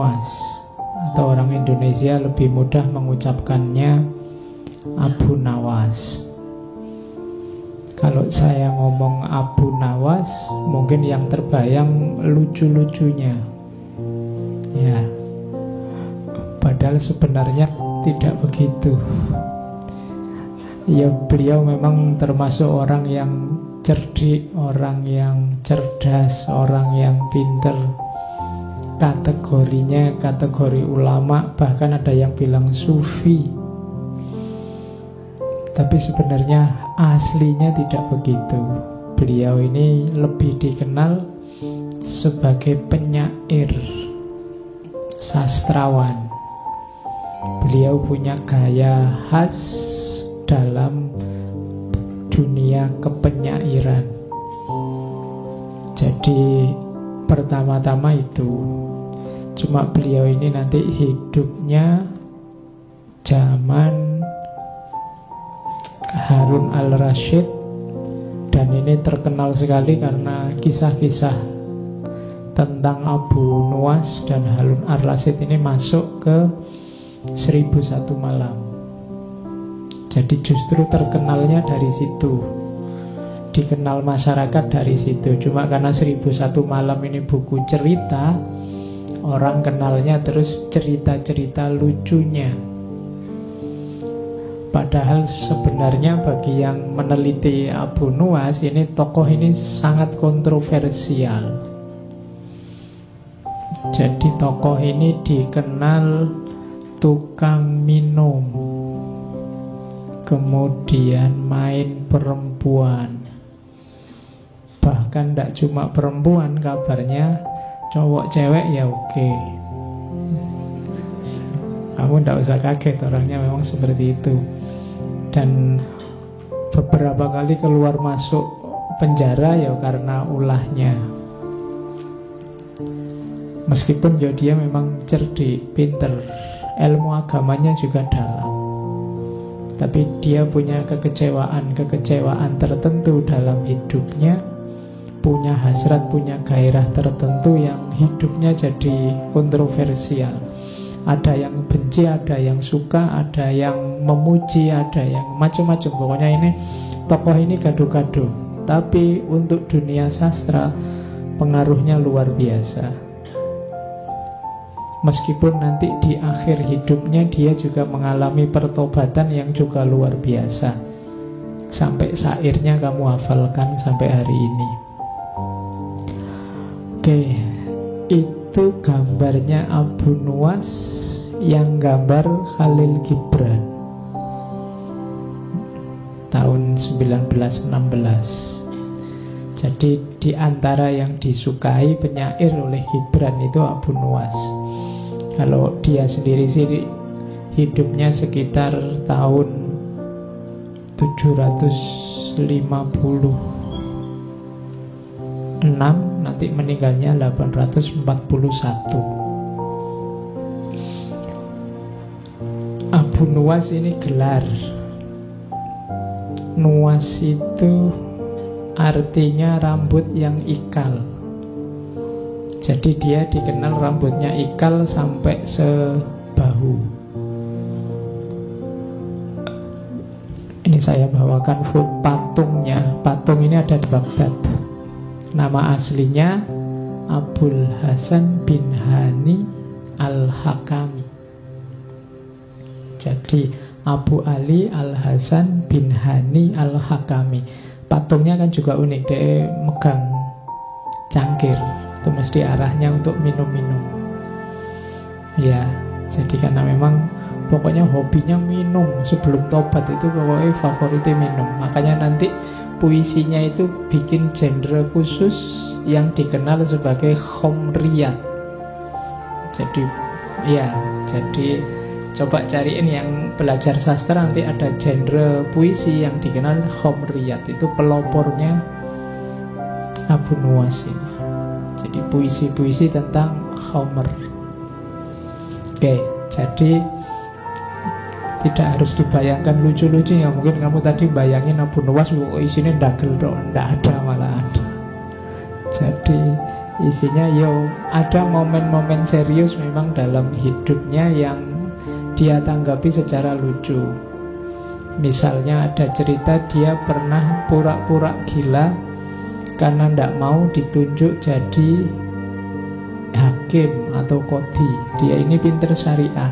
Nuwas, atau orang Indonesia lebih mudah mengucapkannya Abu Nawas. Kalau saya ngomong Abu Nawas, mungkin yang terbayang lucu-lucunya, ya. Padahal sebenarnya tidak begitu. Ya, beliau memang termasuk orang yang cerdik, orang yang cerdas, orang yang pinter. Kategorinya kategori ulama, bahkan ada yang bilang sufi. Tapi sebenarnya aslinya tidak begitu. Beliau ini lebih dikenal sebagai penyair, sastrawan. Beliau punya gaya khas dalam dunia kepenyairan. Jadi pertama-tama itu, cuma beliau ini nanti hidupnya zaman Harun al-Rasyid, dan ini terkenal sekali karena kisah-kisah tentang Abu Nuwas dan Harun al-Rasyid ini masuk ke 1001 Malam. Jadi justru terkenalnya dari situ, dikenal masyarakat dari situ. Cuma karena 1001 Malam ini buku cerita, orang kenalnya terus cerita-cerita lucunya. Padahal sebenarnya bagi yang meneliti Abu Nuwas, ini tokoh ini sangat kontroversial. Jadi tokoh ini dikenal tukang minum, kemudian main perempuan. Bahkan tidak cuma perempuan, kabarnya cowok cewek ya oke. Kamu tidak usah kaget, orangnya memang seperti itu. Dan beberapa kali keluar masuk penjara ya karena ulahnya. Meskipun ya dia memang cerdik, pinter, ilmu agamanya juga dalam, tapi dia punya kekecewaan tertentu dalam hidupnya, punya hasrat, punya gairah tertentu yang hidupnya jadi kontroversial. Ada yang benci, ada yang suka, ada yang memuji, ada yang macam-macam. Pokoknya ini tokoh ini gaduh-gaduh. Tapi untuk dunia sastra pengaruhnya luar biasa. Meskipun nanti di akhir hidupnya dia juga mengalami pertobatan yang juga luar biasa. Sampai syairnya kamu hafalkan sampai hari ini. Oke, itu gambarnya Abu Nuwas, yang gambar Khalil Gibran tahun 1916. Jadi di antara yang disukai penyair oleh Gibran itu Abu Nuwas. Kalau dia sendiri sih hidupnya sekitar tahun 756, nanti meninggalnya 841. Abu Nuwas ini gelar. Nuwas itu artinya rambut yang ikal. Jadi dia dikenal rambutnya ikal sampai sebahu. Ini saya bawakan patungnya. Patung ini ada di Baghdad. Nama aslinya Abul Hasan bin Hani Al-Hakami. Jadi Abu Ali Al-Hasan bin Hani Al-Hakami. Patungnya kan juga unik, dia megang cangkir. Itu mesti arahnya untuk minum-minum. Ya, jadi karena memang pokoknya hobinya minum. Sebelum tobat itu pokoknya favoritnya minum. Makanya nanti puisinya itu bikin genre khusus yang dikenal sebagai khomriyat. Jadi ya, jadi coba cariin yang belajar sastra, nanti ada genre puisi yang dikenal khomriyat. Itu pelopornya Abu Nuwas ini. Jadi puisi-puisi tentang khomer. Oke, jadi tidak harus dibayangkan lucu-lucunya. Mungkin kamu tadi bayangin Abu Nuwas isinya dagel dong, tidak ada malahan. Jadi Isinya ada momen-momen serius memang dalam hidupnya yang dia tanggapi secara lucu. Misalnya ada cerita dia pernah pura-pura gila karena tidak mau ditunjuk jadi hakim atau qadhi. Dia ini pinter syariah.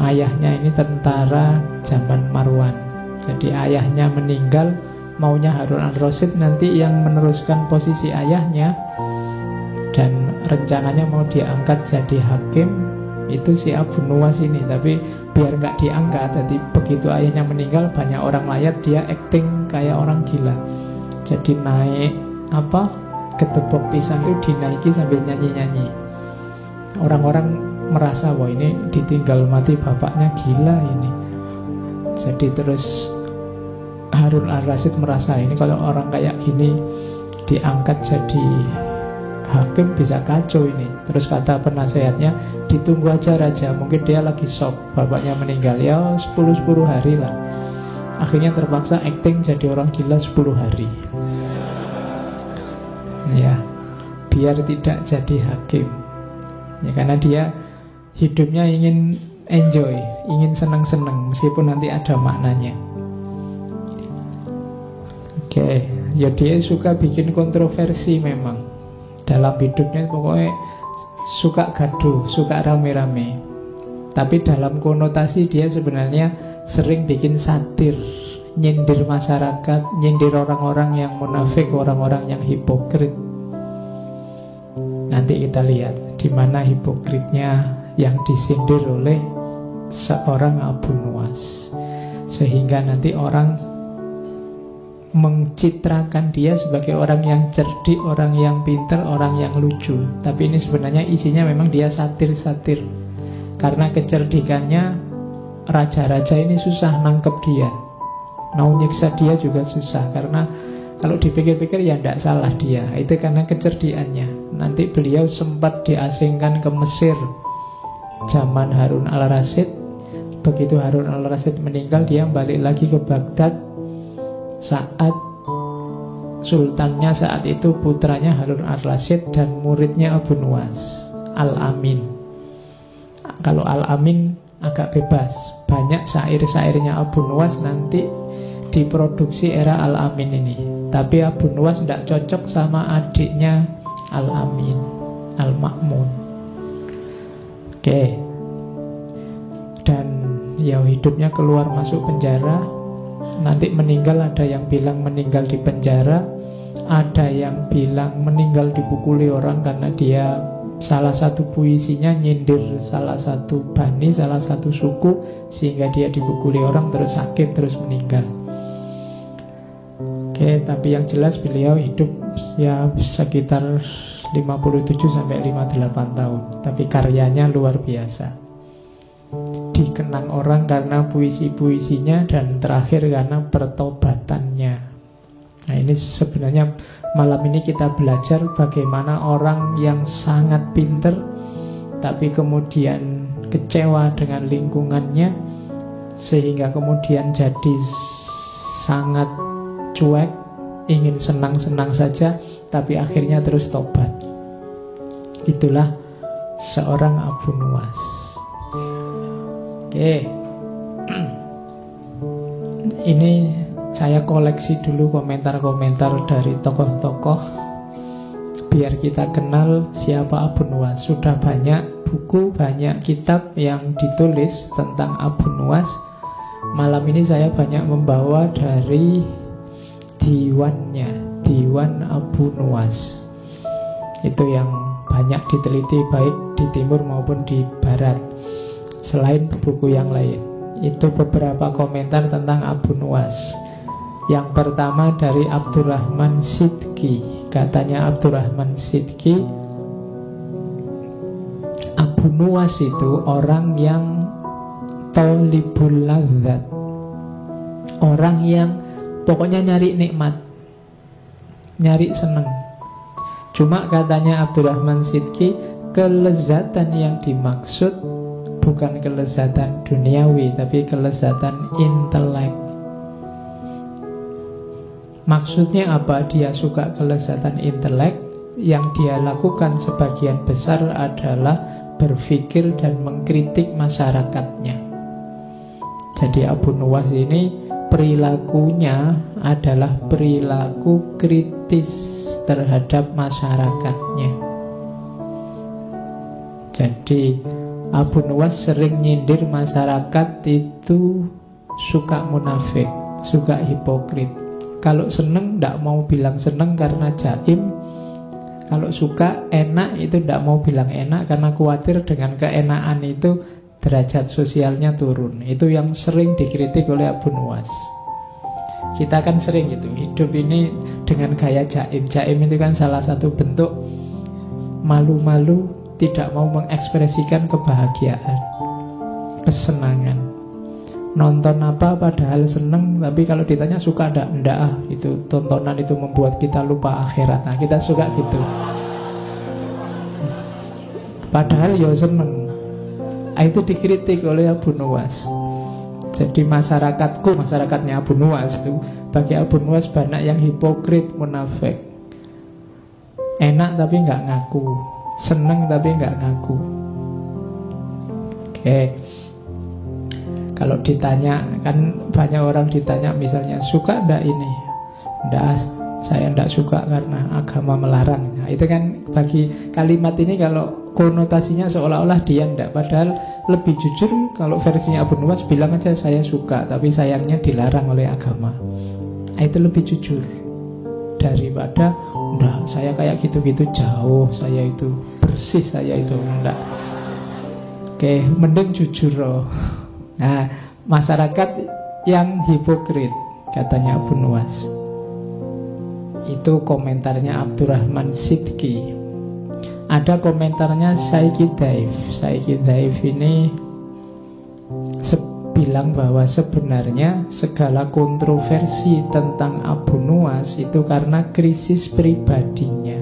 Ayahnya ini tentara zaman Marwan. Jadi ayahnya meninggal, maunya Harun al-Rasyid nanti yang meneruskan posisi ayahnya, dan rencananya mau diangkat jadi hakim itu si Abu Nuwas ini. Tapi biar nggak diangkat, jadi begitu ayahnya meninggal banyak orang layat, dia acting kayak orang gila. Jadi naik ketepok pisang itu dinaiki sambil nyanyi-nyanyi. Orang-orang merasa wah ini ditinggal mati bapaknya, gila ini. Jadi terus Harun al-Rasyid merasa ini kalau orang kayak gini diangkat jadi hakim bisa kacau ini. Terus kata penasehatnya, ditunggu aja raja, mungkin dia lagi shock bapaknya meninggal, ya 10 hari lah. Akhirnya terpaksa acting jadi orang gila 10 hari. Ya, biar tidak jadi hakim. Ya karena dia hidupnya ingin enjoy, ingin senang-senang meskipun nanti ada maknanya. Oke, ya dia suka bikin kontroversi memang. Dalam hidupnya pokoknya suka gaduh, suka rame-rame. Tapi dalam konotasi dia sebenarnya sering bikin satir, nyindir masyarakat, nyindir orang-orang yang munafik, orang-orang yang hipokrit. Nanti kita lihat di mana hipokritnya yang disindir oleh seorang Abu Nuwas, sehingga nanti orang mencitrakan dia sebagai orang yang cerdik, orang yang pintar, orang yang lucu. Tapi ini sebenarnya isinya memang dia satir-satir. Karena kecerdikannya, raja-raja ini susah nangkep dia. Mau nyiksa dia juga susah. Karena kalau dipikir-pikir ya tidak salah dia. Itu karena kecerdikannya. Nanti beliau sempat diasingkan ke Mesir zaman Harun al-Rasyid. Begitu Harun al-Rasyid meninggal, dia balik lagi ke Baghdad. Saat sultannya saat itu putranya Harun al-Rasyid dan muridnya Abu Nuwas, Al-Amin. Kalau Al-Amin agak bebas. Banyak syair-syairnya Abu Nuwas nanti diproduksi era Al-Amin ini. Tapi Abu Nuwas tidak cocok sama adiknya Al-Amin, Al-Ma'mun. Oke. Dan ya hidupnya keluar masuk penjara. Nanti meninggal, ada yang bilang meninggal di penjara, ada yang bilang meninggal dipukuli orang karena dia salah satu puisinya nyindir salah satu bani, salah satu suku, sehingga dia dipukuli orang terus sakit terus meninggal. Oke, tapi yang jelas beliau hidup ya sekitar 57-58 tahun. Tapi karyanya luar biasa. Dikenang orang karena puisi-puisinya, dan terakhir karena pertobatannya. Nah ini sebenarnya malam ini kita belajar bagaimana orang yang sangat pinter tapi kemudian kecewa dengan lingkungannya, sehingga kemudian jadi sangat cuek, ingin senang-senang saja, tapi akhirnya terus tobat. Itulah seorang Abu Nuwas. Oke. Ini saya koleksi dulu komentar-komentar dari tokoh-tokoh biar kita kenal siapa Abu Nuwas. Sudah banyak buku, banyak kitab yang ditulis tentang Abu Nuwas. Malam ini saya banyak membawa dari diwannya, Diwan Abu Nuwas. Itu yang banyak diteliti baik di timur maupun di barat, selain buku yang lain. Itu beberapa komentar tentang Abu Nuwas. Yang pertama dari Abdurrahman Sidki. Katanya Abdurrahman Sidki, Abu Nuwas itu orang yang tolibul ladzat, orang yang pokoknya nyari nikmat, nyari seneng. Cuma katanya Abdurrahman Sidki, kelezatan yang dimaksud bukan kelezatan duniawi, tapi kelezatan intelek. Maksudnya apa dia suka kelezatan intelek? yang dia lakukan sebagian besar adalah berpikir dan mengkritik masyarakatnya. Jadi Abu Nuwas ini perilakunya adalah perilaku kritis terhadap masyarakatnya. Jadi Abu Nuwas sering nyindir masyarakat itu suka munafik, suka hipokrit. Kalau seneng tidak mau bilang seneng karena jaim. Kalau suka enak itu tidak mau bilang enak karena khawatir dengan keenakan itu derajat sosialnya turun. Itu yang sering dikritik oleh Abu Nuwas. Kita kan sering gitu hidup ini dengan gaya jaim. Jaim itu kan salah satu bentuk malu-malu, tidak mau mengekspresikan kebahagiaan, kesenangan. Nonton apa padahal seneng, tapi kalau ditanya suka enggak, itu tontonan itu membuat kita lupa akhirat. Nah, kita suka gitu. Padahal ya seneng. Itu dikritik oleh Abu Nuwas. Jadi masyarakatnya Abu Nuwas itu, bagi Abu Nuwas banyak yang hipokrit, munafik. Enak tapi nggak ngaku, seneng tapi nggak ngaku. Oke. Kalau ditanya, kan banyak orang ditanya misalnya, suka enggak ini? Enggak, saya enggak suka karena agama melarang. Nah, itu kan bagi kalimat ini kalau konotasinya seolah-olah dia enggak. Padahal lebih jujur kalau versinya Abu Nuwas bilang aja saya suka, tapi sayangnya dilarang oleh agama. Nah, itu lebih jujur daripada enggak, saya kayak gitu-gitu jauh, saya itu bersih, saya itu enggak. Oke, mending jujur loh. Nah, masyarakat yang hipokrit, katanya Abu Nuwas. Itu komentarnya Abdurrahman Sidki. Ada komentarnya Saiki Daif. Saiki Daif ini bilang bahwa sebenarnya segala kontroversi tentang Abu Nuwas itu karena krisis pribadinya.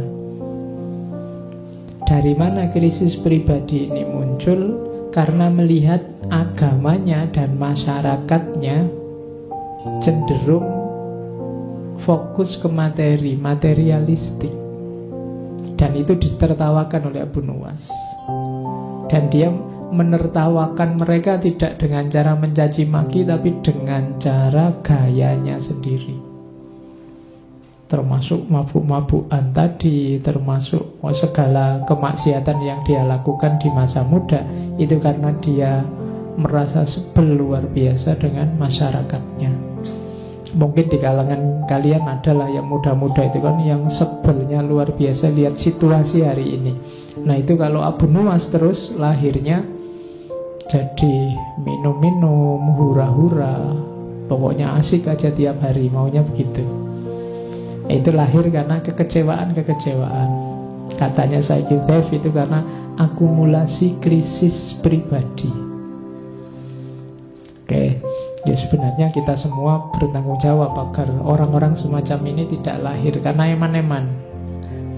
Dari mana krisis pribadi ini muncul? Karena melihat agamanya dan masyarakatnya cenderung fokus ke materi, materialistik. Dan itu ditertawakan oleh Abu Nuwas. Dan dia menertawakan mereka tidak dengan cara mencaci maki, tapi dengan cara gayanya sendiri. Termasuk mabuk-mabukan tadi, termasuk segala kemaksiatan yang dia lakukan di masa muda. Itu karena dia merasa sebel luar biasa dengan masyarakatnya. Mungkin di kalangan kalian adalah yang muda-muda itu kan, yang sebelnya luar biasa lihat situasi hari ini. Nah itu kalau Abu Nuwas terus lahirnya jadi minum-minum, hura-hura, pokoknya asik aja tiap hari, maunya begitu. Itu lahir karena kekecewaan-kekecewaan. Katanya Saiki Daif itu karena akumulasi krisis pribadi. Oke, ya sebenarnya kita semua bertanggung jawab agar orang-orang semacam ini tidak lahir karena eman-eman.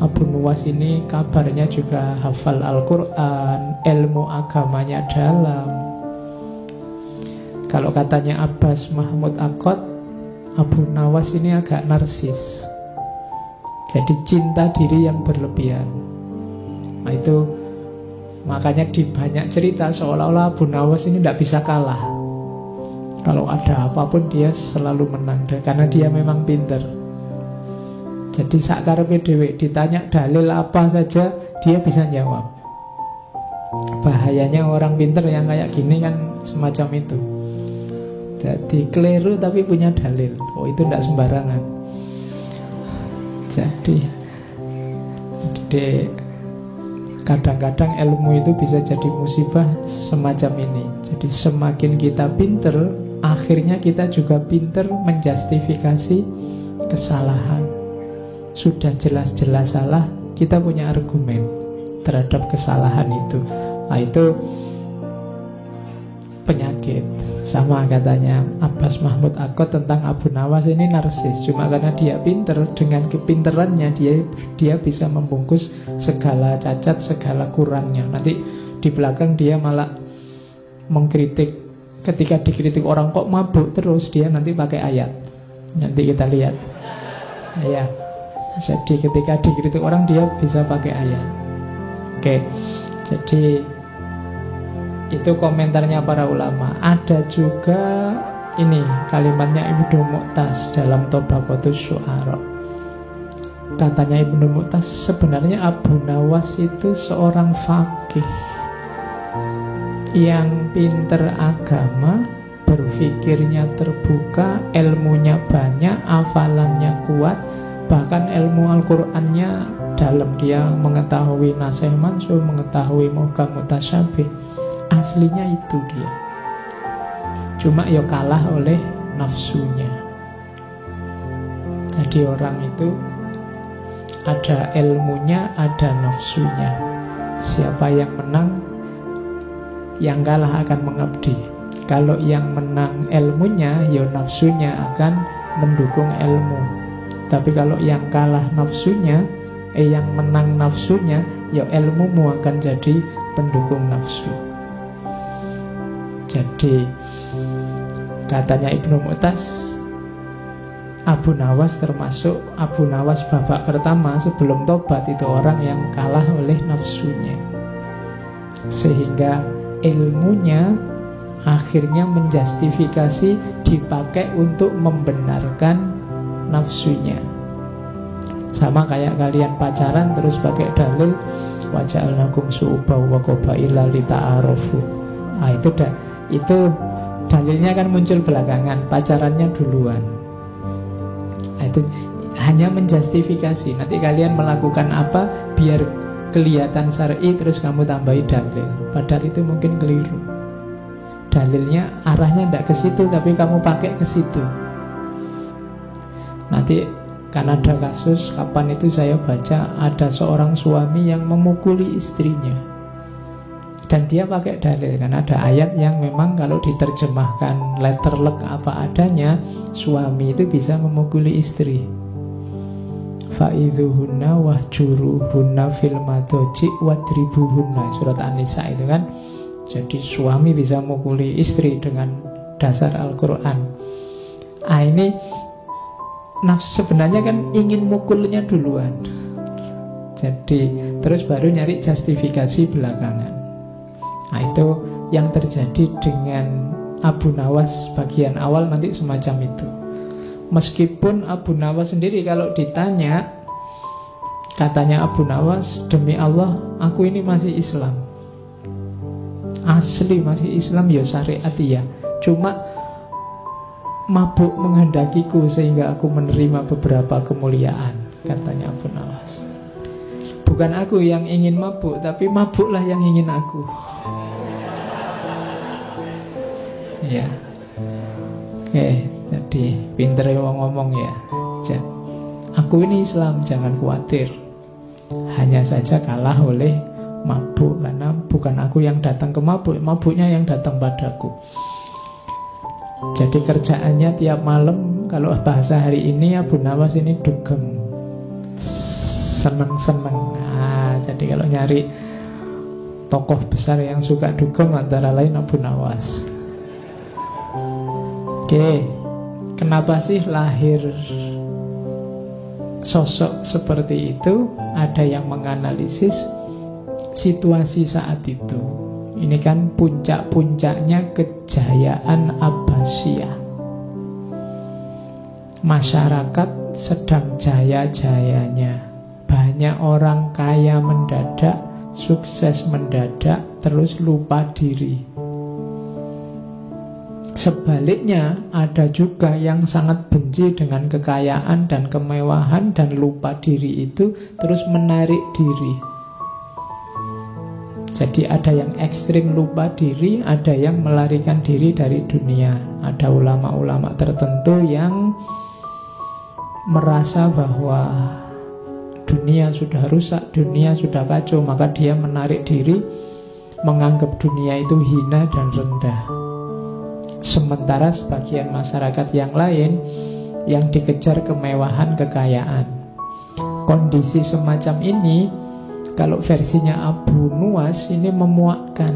Abu Nuwas ini kabarnya juga hafal Al-Quran, ilmu agamanya dalam. Kalau katanya Abbas Mahmud Akkad, Abu Nuwas ini agak narsis. Jadi cinta diri yang berlebihan. Nah itu makanya di banyak cerita seolah-olah Abu Nuwas ini tidak bisa kalah. Kalau ada apapun dia selalu menang, karena dia memang pinter. Jadi sakarepe dhewe ditanya dalil apa saja dia bisa jawab. Bahayanya orang pinter yang kayak gini kan semacam itu. Jadi keliru tapi punya dalil. Oh itu tidak sembarangan. Jadi kadang-kadang ilmu itu bisa jadi musibah semacam ini. Jadi semakin kita pinter, akhirnya kita juga pinter menjustifikasi kesalahan. Sudah jelas-jelas salah, kita punya argumen terhadap kesalahan itu. Nah itu penyakit. Sama katanya Abbas Mahmud Akkad tentang Abu Nuwas ini narsis. Cuma karena dia pinter, dengan kepinterannya dia bisa membungkus segala cacat, segala kurangnya. Nanti di belakang dia malah mengkritik. Ketika dikritik orang kok mabuk terus, dia nanti pakai ayat. Nanti kita lihat. Ya. Jadi ketika dikritik orang dia bisa pakai ayat. Oke, jadi itu komentarnya para ulama. Ada juga ini kalimatnya Ibnu Mu'taz dalam Tabaqatus Syu'ara. Katanya Ibnu Mu'taz, sebenarnya Abu Nawas itu seorang faqih yang pinter agama, berpikirnya terbuka, ilmunya banyak, hafalannya kuat, bahkan ilmu Al-Qur'annya dalam. Dia mengetahui nasikh mansukh, mengetahui muhkam mutasyabih. Aslinya itu dia. Cuma ya kalah oleh nafsunya. Jadi orang itu ada ilmunya, ada nafsunya. Siapa yang menang, yang kalah akan mengabdi. Kalau yang menang ilmunya, ya nafsunya akan mendukung ilmu. Tapi kalau yang kalah nafsunya, yang menang nafsunya, ya ilmumu akan jadi pendukung nafsu. Jadi katanya Ibnu Mu'taz, Abu Nawas termasuk Abu Nawas babak pertama sebelum tobat itu orang yang kalah oleh nafsunya, sehingga ilmunya akhirnya menjustifikasi dipakai untuk membenarkan nafsunya. Sama kayak kalian pacaran terus pakai dalil waja'alnakum syu'uban wa qabaila lita'arafu. Nah itu dalilnya kan muncul belakangan, pacarannya duluan. Nah, itu hanya menjustifikasi. Nanti kalian melakukan apa biar kelihatan syar'i, terus kamu tambahi dalil. Padahal itu mungkin keliru. Dalilnya arahnya tidak ke situ, tapi kamu pakai ke situ. Nanti kan ada kasus, kapan itu saya baca, ada seorang suami yang memukuli istrinya. Dan dia pakai dalil, kan ada ayat yang memang kalau diterjemahkan letterlek apa adanya, suami itu bisa memukuli istri. Fa'idhuhunna wahjuruhunna fil madoji wadribuhunna, surat An-Nisa itu kan. Jadi suami bisa memukuli istri dengan dasar Al-Quran. Ini nafsu sebenarnya kan ingin mukulnya duluan. Jadi terus baru nyari justifikasi belakangan. Nah itu yang terjadi dengan Abu Nawas bagian awal nanti semacam itu. Meskipun Abu Nawas sendiri kalau ditanya, katanya Abu Nawas, demi Allah aku ini masih Islam, asli masih Islam ya syariat ya. Cuma mabuk menghendakiku sehingga aku menerima beberapa kemuliaan, katanya Abu Nawas. Bukan aku yang ingin mabuk, tapi mabuklah yang ingin aku. Ya. Oke, jadi pinter ngomong ya. Aku ini Islam, jangan khawatir. Hanya saja kalah oleh mabuk, karena bukan aku yang datang ke mabuk, mabuknya yang datang padaku. Jadi kerjaannya tiap malam, kalau bahasa hari ini Abu Nawas ini dugem, seneng-seneng. Jadi kalau nyari tokoh besar yang suka dugem antara lain Abu Nawas. Oke, kenapa sih lahir sosok seperti itu? Ada yang menganalisis situasi saat itu. Ini kan puncak-puncaknya kejayaan Abbasiyah. Masyarakat sedang jaya-jayanya. Banyak orang kaya mendadak, sukses mendadak, terus lupa diri. Sebaliknya, ada juga yang sangat benci dengan kekayaan dan kemewahan dan lupa diri itu, terus menarik diri. Jadi ada yang ekstrim lupa diri, ada yang melarikan diri dari dunia. Ada ulama-ulama tertentu yang merasa bahwa dunia sudah rusak, dunia sudah kacau, maka dia menarik diri, menganggap dunia itu hina dan rendah. Sementara sebagian masyarakat yang lain yang dikejar kemewahan, kekayaan. Kondisi semacam ini, kalau versinya Abu Nuwas ini memuakkan.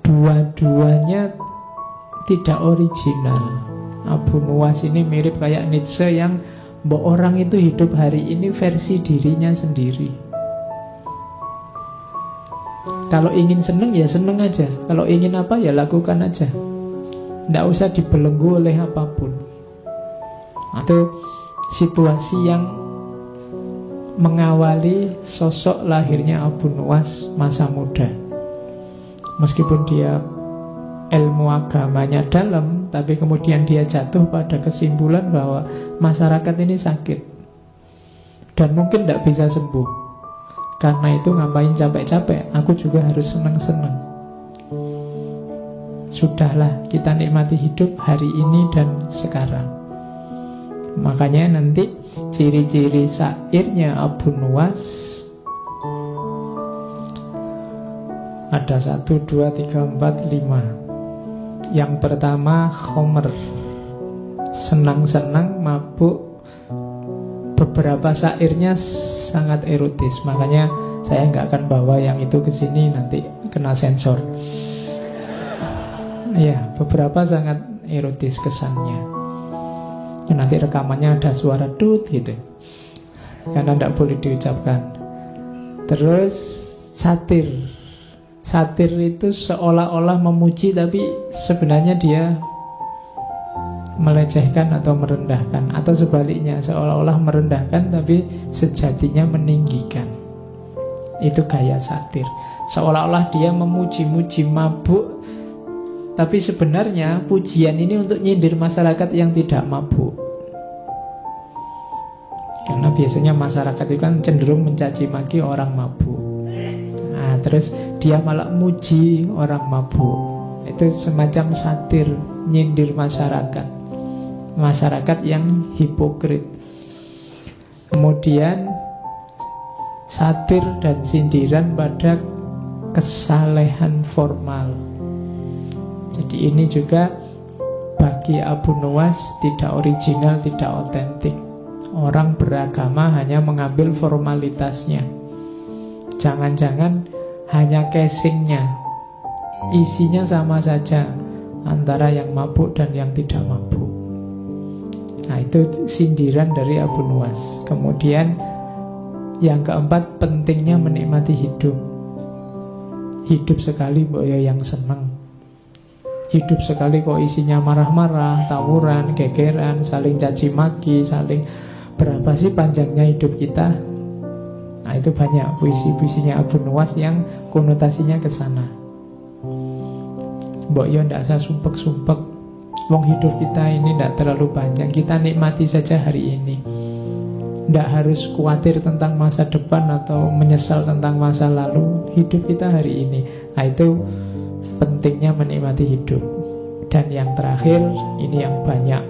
Dua-duanya tidak original. Abu Nuwas ini mirip kayak Nietzsche yang Mbok orang itu hidup hari ini versi dirinya sendiri. Kalau ingin seneng ya seneng aja, kalau ingin apa ya lakukan aja, tidak usah dibelenggu oleh apapun. Itu situasi yang mengawali sosok lahirnya Abu Nuwas masa muda. Meskipun dia ilmu agamanya dalam, tapi kemudian dia jatuh pada kesimpulan bahwa masyarakat ini sakit dan mungkin tidak bisa sembuh. Karena itu ngapain capek-capek, aku juga harus senang-senang. Sudahlah, kita nikmati hidup hari ini dan sekarang. Makanya nanti ciri-ciri syairnya Abu Nuwas ada 1, 2, 3, 4, 5. Yang pertama khomer, senang-senang, mabuk. Beberapa syairnya sangat erotis, makanya saya nggak akan bawa yang itu ke sini, nanti kena sensor. Ya, beberapa sangat erotis kesannya. Ya, nanti rekamannya ada suara tut gitu, karena tidak boleh diucapkan. Terus satir. Satir itu seolah-olah memuji, tapi sebenarnya dia melecehkan atau merendahkan, atau sebaliknya seolah-olah merendahkan tapi sejatinya meninggikan. Itu gaya satir. Seolah-olah dia memuji-muji, mabuk, tapi sebenarnya pujian ini untuk nyindir masyarakat yang tidak mabuk. Karena biasanya masyarakat itu kan cenderung mencaci maki orang mabuk. Nah, terus dia malah muji orang mabuk. Itu semacam satir, nyindir masyarakat. Masyarakat yang hipokrit. Kemudian satir dan sindiran pada kesalehan formal. Jadi ini juga bagi Abu Nuwas tidak original, tidak otentik. Orang beragama hanya mengambil formalitasnya. Jangan-jangan hanya casingnya, isinya sama saja antara yang mabuk dan yang tidak mabuk. Nah, itu sindiran dari Abu Nuwas. Kemudian yang keempat, pentingnya menikmati hidup. Hidup sekali mbok yo yang seneng. Hidup sekali kok isinya marah-marah, tawuran, gegeran, saling caci maki, saling. Berapa sih panjangnya hidup kita? Nah, itu banyak puisi-puisinya Abu Nuwas yang konotasinya ke sana. Mbok yo ndak usah sumpek-sumpek. Wong hidup kita ini tidak terlalu panjang, kita nikmati saja hari ini. Tidak harus khawatir tentang masa depan atau menyesal tentang masa lalu. Hidup kita hari ini. Nah, itu pentingnya menikmati hidup. Dan yang terakhir, ini yang banyak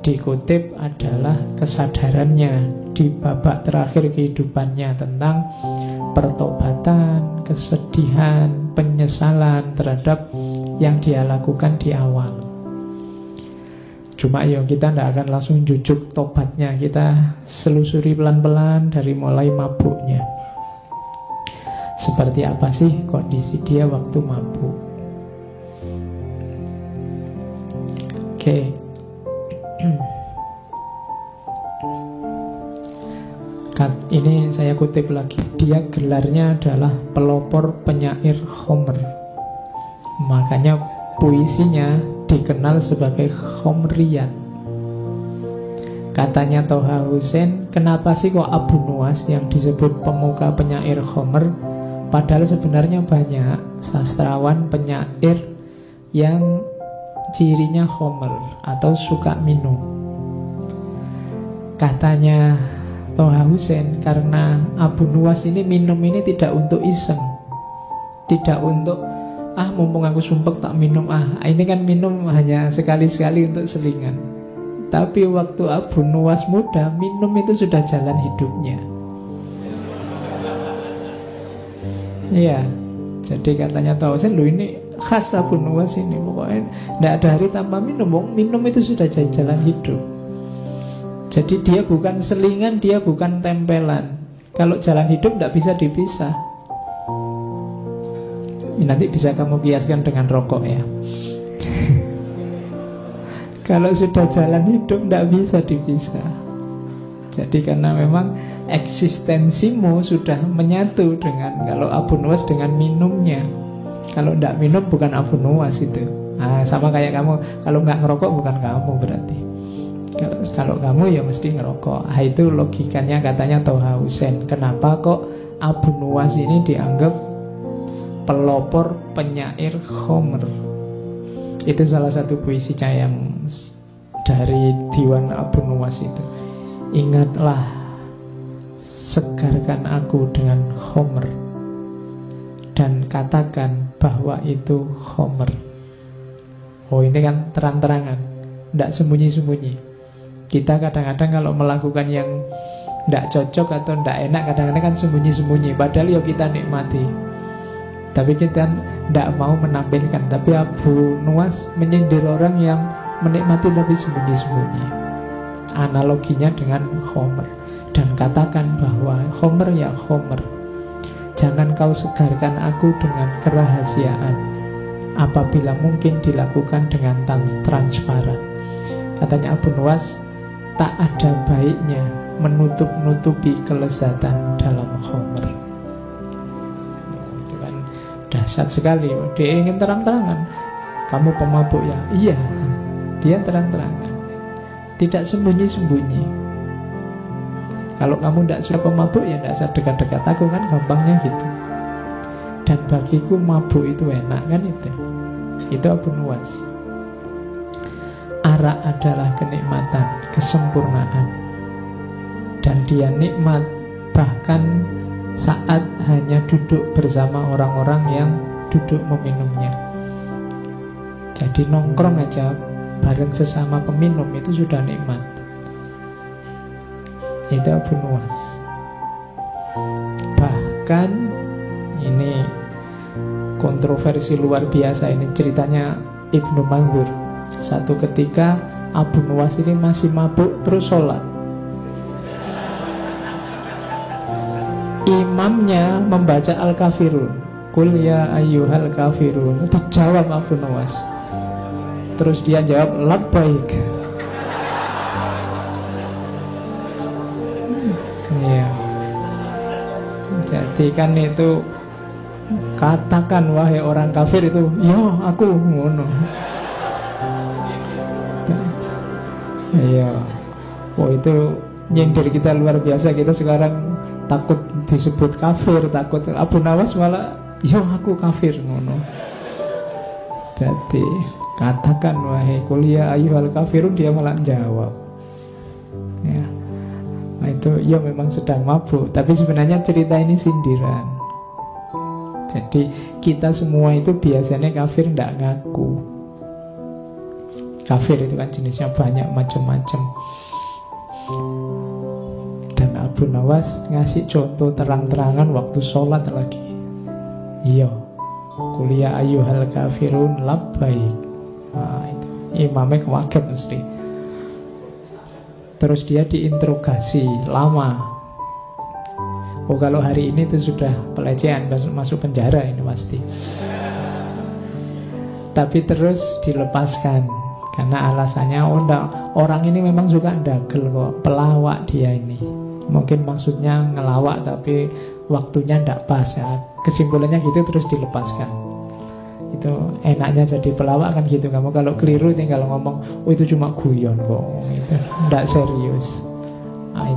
dikutip adalah kesadarannya di babak terakhir kehidupannya tentang pertobatan, kesedihan, penyesalan terhadap yang dia lakukan di awal. Cuma ya kita tidak akan langsung jujuk tobatnya, kita selusuri pelan-pelan dari mulai mabuknya. Seperti apa sih kondisi dia waktu mabuk? Oke. Ini saya kutip lagi. Dia gelarnya adalah pelopor penyair Khomer. Makanya puisinya dikenal sebagai Khomrian. Katanya Toha Hussein, kenapa sih kok Abu Nuwas yang disebut pemuka penyair Khomer? Padahal sebenarnya banyak sastrawan penyair yang cirinya Khomer atau suka minum. Katanya Toha Hussein, karena Abu Nuwas ini minum ini tidak untuk iseng, tidak untuk mumpung aku sumpek tak minum, ini kan minum hanya sekali-sekali untuk selingan. Tapi waktu Abu Nuwas muda, minum itu sudah jalan hidupnya. Iya, jadi katanya Toha Hussein, loh ini khas Abu Nuwas ini, pokoknya tidak ada hari tanpa minum. Minum itu sudah jadi jalan hidup. Jadi dia bukan selingan, dia bukan tempelan. Kalau jalan hidup tidak bisa dipisah. Nanti bisa kamu kiaskan dengan rokok ya. Kalau sudah jalan hidup tidak bisa dipisah. Jadi karena memang eksistensimu sudah menyatu dengan, kalau Abu Nuwas dengan minumnya. Kalau tidak minum bukan Abu Nuwas itu. Nah, sama kayak kamu, kalau nggak ngerokok bukan kamu berarti. Kalau kamu ya mesti ngerokok. Nah, itu logikanya katanya Toha Hussein. Kenapa kok Abu Nuwas ini dianggap pelopor penyair Homer? Itu salah satu puisinya yang dari Diwan Abu Nuwas itu. Ingatlah, segarkan aku dengan Homer, dan katakan bahwa itu Homer. Oh, ini kan terang-terangan, tidak sembunyi-sembunyi. Kita kadang-kadang kalau melakukan yang tidak cocok atau tidak enak, kadang-kadang kan sembunyi-sembunyi, padahal ya kita nikmati, tapi kita tidak mau menampilkan. Tapi Abu Nuwas menyindir orang yang menikmati tapi sembunyi-sembunyi. Analoginya dengan Homer. Dan katakan bahwa Homer ya Homer, jangan kau segarkan aku dengan kerahasiaan, apabila mungkin dilakukan dengan transparan. Katanya Abu Nuwas, tak ada baiknya menutup-nutupi kelezatan dalam Homer. Itu kan dahsyat sekali. Dia ingin terang-terangan, kamu pemabuk ya? Iya. Dia terang-terangan, tidak sembunyi-sembunyi. Kalau kamu tidak suka pemabuk, ya tidak usah dekat-dekat aku, kan gampangnya gitu. Dan bagiku mabuk itu enak, kan itu. Itu Abu Nuwas. Arak adalah kenikmatan, kesempurnaan, dan dia nikmat bahkan saat hanya duduk bersama orang-orang yang duduk meminumnya. Jadi nongkrong aja bareng sesama peminum itu sudah nikmat. Itu Abu Nuwas. Bahkan ini kontroversi luar biasa, ini ceritanya Ibnu Mandzur. Satu ketika Abu Nuwas ini masih mabuk terus sholat. Imamnya membaca Al-Kafirun, Qul ya ayyuhal kafirun. Itu jawab Abu Nuwas. Terus dia jawab labbaik. Iya. Jadi kan itu, katakan wahai orang kafir itu, ya aku ngono. Iya. Oh, itu nyindir kita luar biasa. Kita sekarang takut disebut kafir, takut. Abu Nuwas malah, ya aku kafir ngono. Jadi katakan wahai kuliah ayyuhal kafirun, dia malah jawab. Ya. Nah, itu ya memang sedang mabuk, tapi sebenarnya cerita ini sindiran. Jadi kita semua itu biasanya kafir tidak ngaku. Kafir itu kan jenisnya banyak macam-macam. Dan Abu Nuwas ngasih contoh terang-terangan waktu sholat lagi. Iya, kuliah ayyuhal kafirun labbaik. Nah, itu imamnya kaget mesti. Terus dia diinterogasi lama. Oh, kalau hari ini itu sudah pelecehan, masuk penjara ini pasti. Tapi terus dilepaskan karena alasannya, oh enggak, orang ini memang suka ndagel kok, pelawak dia ini. Mungkin maksudnya ngelawak tapi waktunya ndak pas ya. Kesimpulannya gitu, terus dilepaskan. Itu enaknya jadi pelawak kan gitu. Kamu kalau keliru tinggal ngomong, oh itu cuma guyon kok, itu ndak serius. Nah,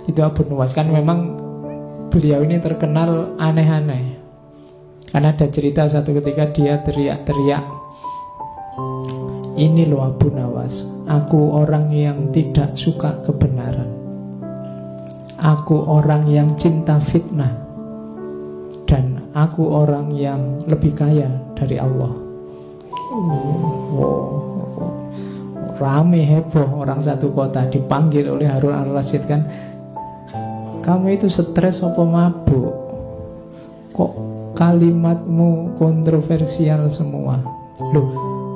itu Abu Nuwas. Kan memang beliau ini terkenal aneh-aneh. Karena ada cerita satu ketika dia teriak-teriak, ini loh Abu Nuwas, aku orang yang tidak suka kebenaran, aku orang yang cinta fitnah, dan aku orang yang lebih kaya dari Allah. Rame heboh orang satu kota, dipanggil oleh Harun al-Rasyid kan, kamu itu stres apa mabuk? Kok kalimatmu kontroversial semua? Loh,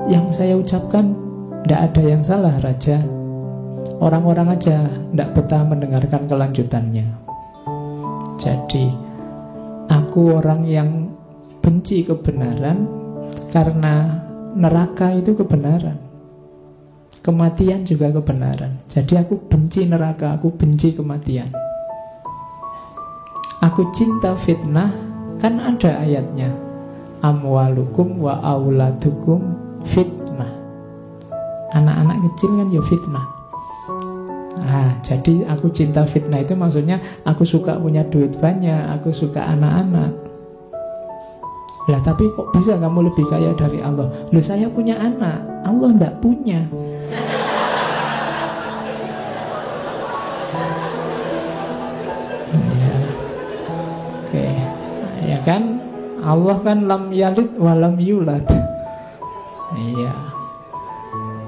yang saya ucapkan tidak ada yang salah Raja. Orang-orang aja tidak betah mendengarkan kelanjutannya. Jadi aku orang yang benci kebenaran karena neraka itu kebenaran. Kematian juga kebenaran. Jadi aku benci neraka, aku benci kematian. Aku cinta fitnah, kan ada ayatnya. Amwalukum wa auladukum fitnah. Anak-anak kecil kan ya fitnah. Jadi aku cinta fitnah itu maksudnya aku suka punya duit banyak, aku suka anak-anak. Lah tapi kok bisa kamu lebih kaya dari Allah? Loh saya punya anak, Allah enggak punya. Oke. Ya kan? Allah kan lam yalid wa lam yulad. Iya.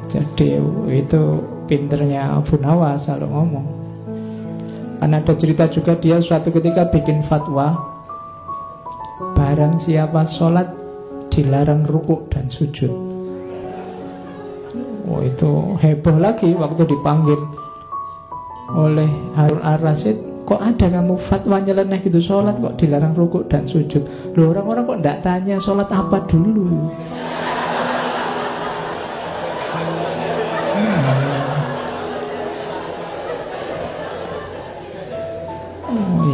Jadi itu pinternya Abu Nawas selalu ngomong. Kan ada cerita juga dia suatu ketika bikin fatwa, barang siapa sholat dilarang rukuk dan sujud. Itu heboh lagi waktu dipanggil oleh Harun Ar-Rasyid. Kok ada kamu fatwa nyeleneh gitu, sholat kok dilarang rukuk dan sujud? Loh orang-orang kok enggak tanya sholat apa dulu?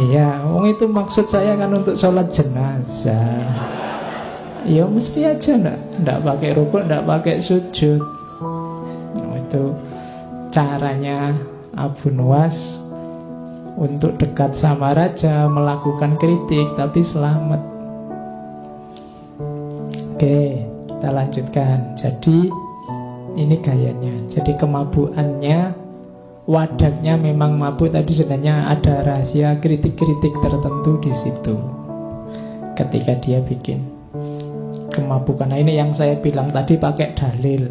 Iya, itu maksud saya kan untuk sholat jenazah. Ya mesti aja enggak pakai rukuk, enggak pakai sujud. Itu caranya Abu Nuwas untuk dekat sama raja, melakukan kritik tapi selamat. Oke, kita lanjutkan. Jadi ini gayanya. Jadi kemabuannya, wadatnya memang mabuk, tapi sebenarnya ada rahasia kritik-kritik tertentu di situ ketika dia bikin kemabukan. Nah ini yang saya bilang tadi pakai dalil.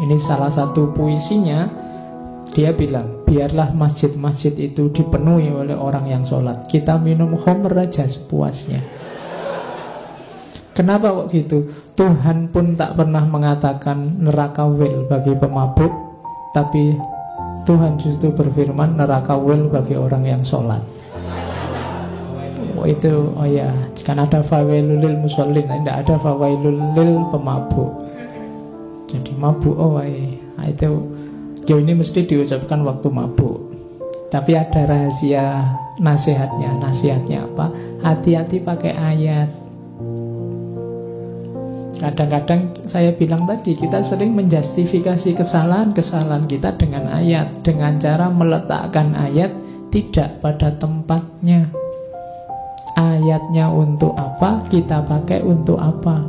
Ini salah satu puisinya. Dia bilang, biarlah masjid-masjid itu dipenuhi oleh orang yang sholat, kita minum khamr aja sepuasnya. Kenapa kok gitu? Tuhan pun tak pernah mengatakan neraka wil bagi pemabuk, tapi Tuhan justru berfirman neraka wil bagi orang yang sholat. Kan ada fawailul lil musallin, tidak ada fawailul lil pemabuk. Jadi mabuk ini mesti diucapkan waktu mabuk. Tapi ada rahasia nasihatnya. Nasihatnya apa? Hati-hati pakai ayat. Kadang-kadang saya bilang tadi, kita sering menjustifikasi kesalahan-kesalahan kita dengan ayat, dengan cara meletakkan ayat tidak pada tempatnya. Ayatnya untuk apa, kita pakai untuk apa.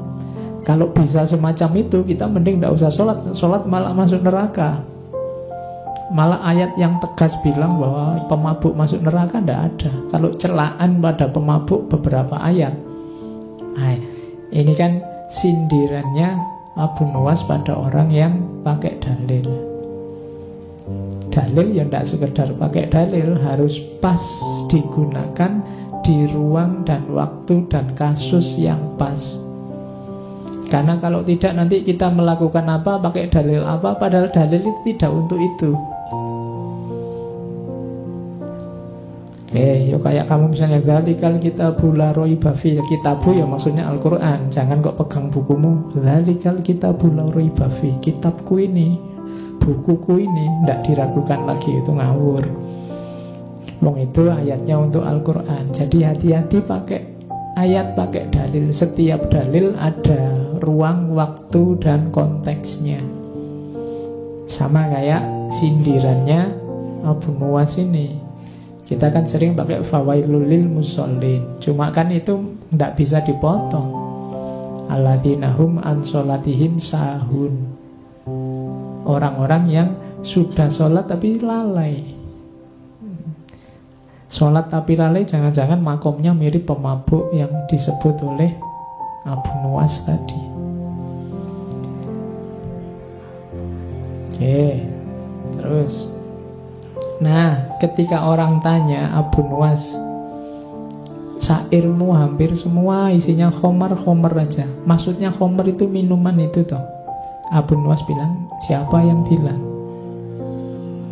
Kalau bisa semacam itu, kita mending tidak usah sholat. Sholat malah masuk neraka. Malah ayat yang tegas bilang bahwa pemabuk masuk neraka tidak ada. Kalau celaan pada pemabuk beberapa ayat. Ini kan sindirannya Abu Nuwas pada orang yang pakai dalil. Dalil yang tidak sekedar pakai dalil, harus pas digunakan di ruang dan waktu dan kasus yang pas. Karena kalau tidak nanti kita melakukan apa, pakai dalil apa, padahal dalil itu tidak untuk itu. Yuk kayak kamu misalnya dzalikal kitabu la raiba fihi, kitabu ya maksudnya Al-Qur'an. Jangan kok pegang bukumu. Dzalikal kitabu la raiba fihi, kitabku ini, bukuku ini, tidak diragukan lagi, itu ngawur. Itu ayatnya untuk Al-Qur'an. Jadi hati-hati pakai ayat, pakai dalil. Setiap dalil ada ruang, waktu, dan konteksnya. Sama kayak sindirannya Abu Nuwas ini. Kita kan sering pakai fawailul lil musallin. Cuma kan itu tidak bisa dipotong. Alladzina hum an sholatihim sahun. Orang-orang yang sudah sholat tapi lalai. Sholat tapi lalai, jangan-jangan makomnya mirip pemabuk yang disebut oleh Abu Nuwas tadi. Terus. Nah, ketika orang tanya Abu Nuwas, syairmu hampir semua isinya khomer aja. Maksudnya khomer itu minuman itu toh. Abu Nuwas bilang, siapa yang bilang?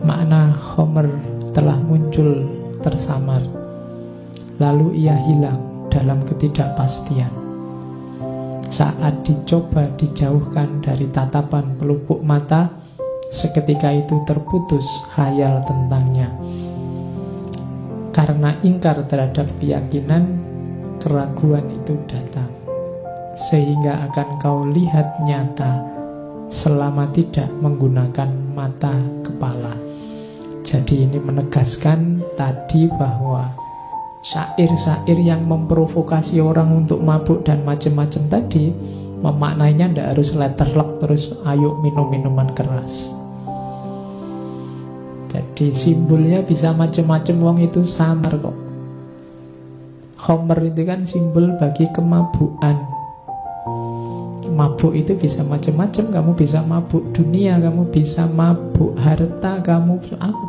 Makna khomer telah muncul tersamar, lalu ia hilang dalam ketidakpastian. Saat dicoba dijauhkan dari tatapan pelupuk mata, seketika itu terputus khayal tentangnya. Karena ingkar terhadap keyakinan, keraguan itu datang, sehingga akan kau lihat nyata selama tidak menggunakan mata kepala. Jadi ini menegaskan tadi bahwa syair-syair yang memprovokasi orang untuk mabuk dan macam-macam tadi, memaknainya tidak harus letterlock terus ayo minum minuman keras. Jadi simbolnya bisa macam-macam, wong itu samar kok. Homer itu kan simbol bagi kemabukan. Mabuk itu bisa macam-macam. Kamu bisa mabuk dunia, kamu bisa mabuk harta,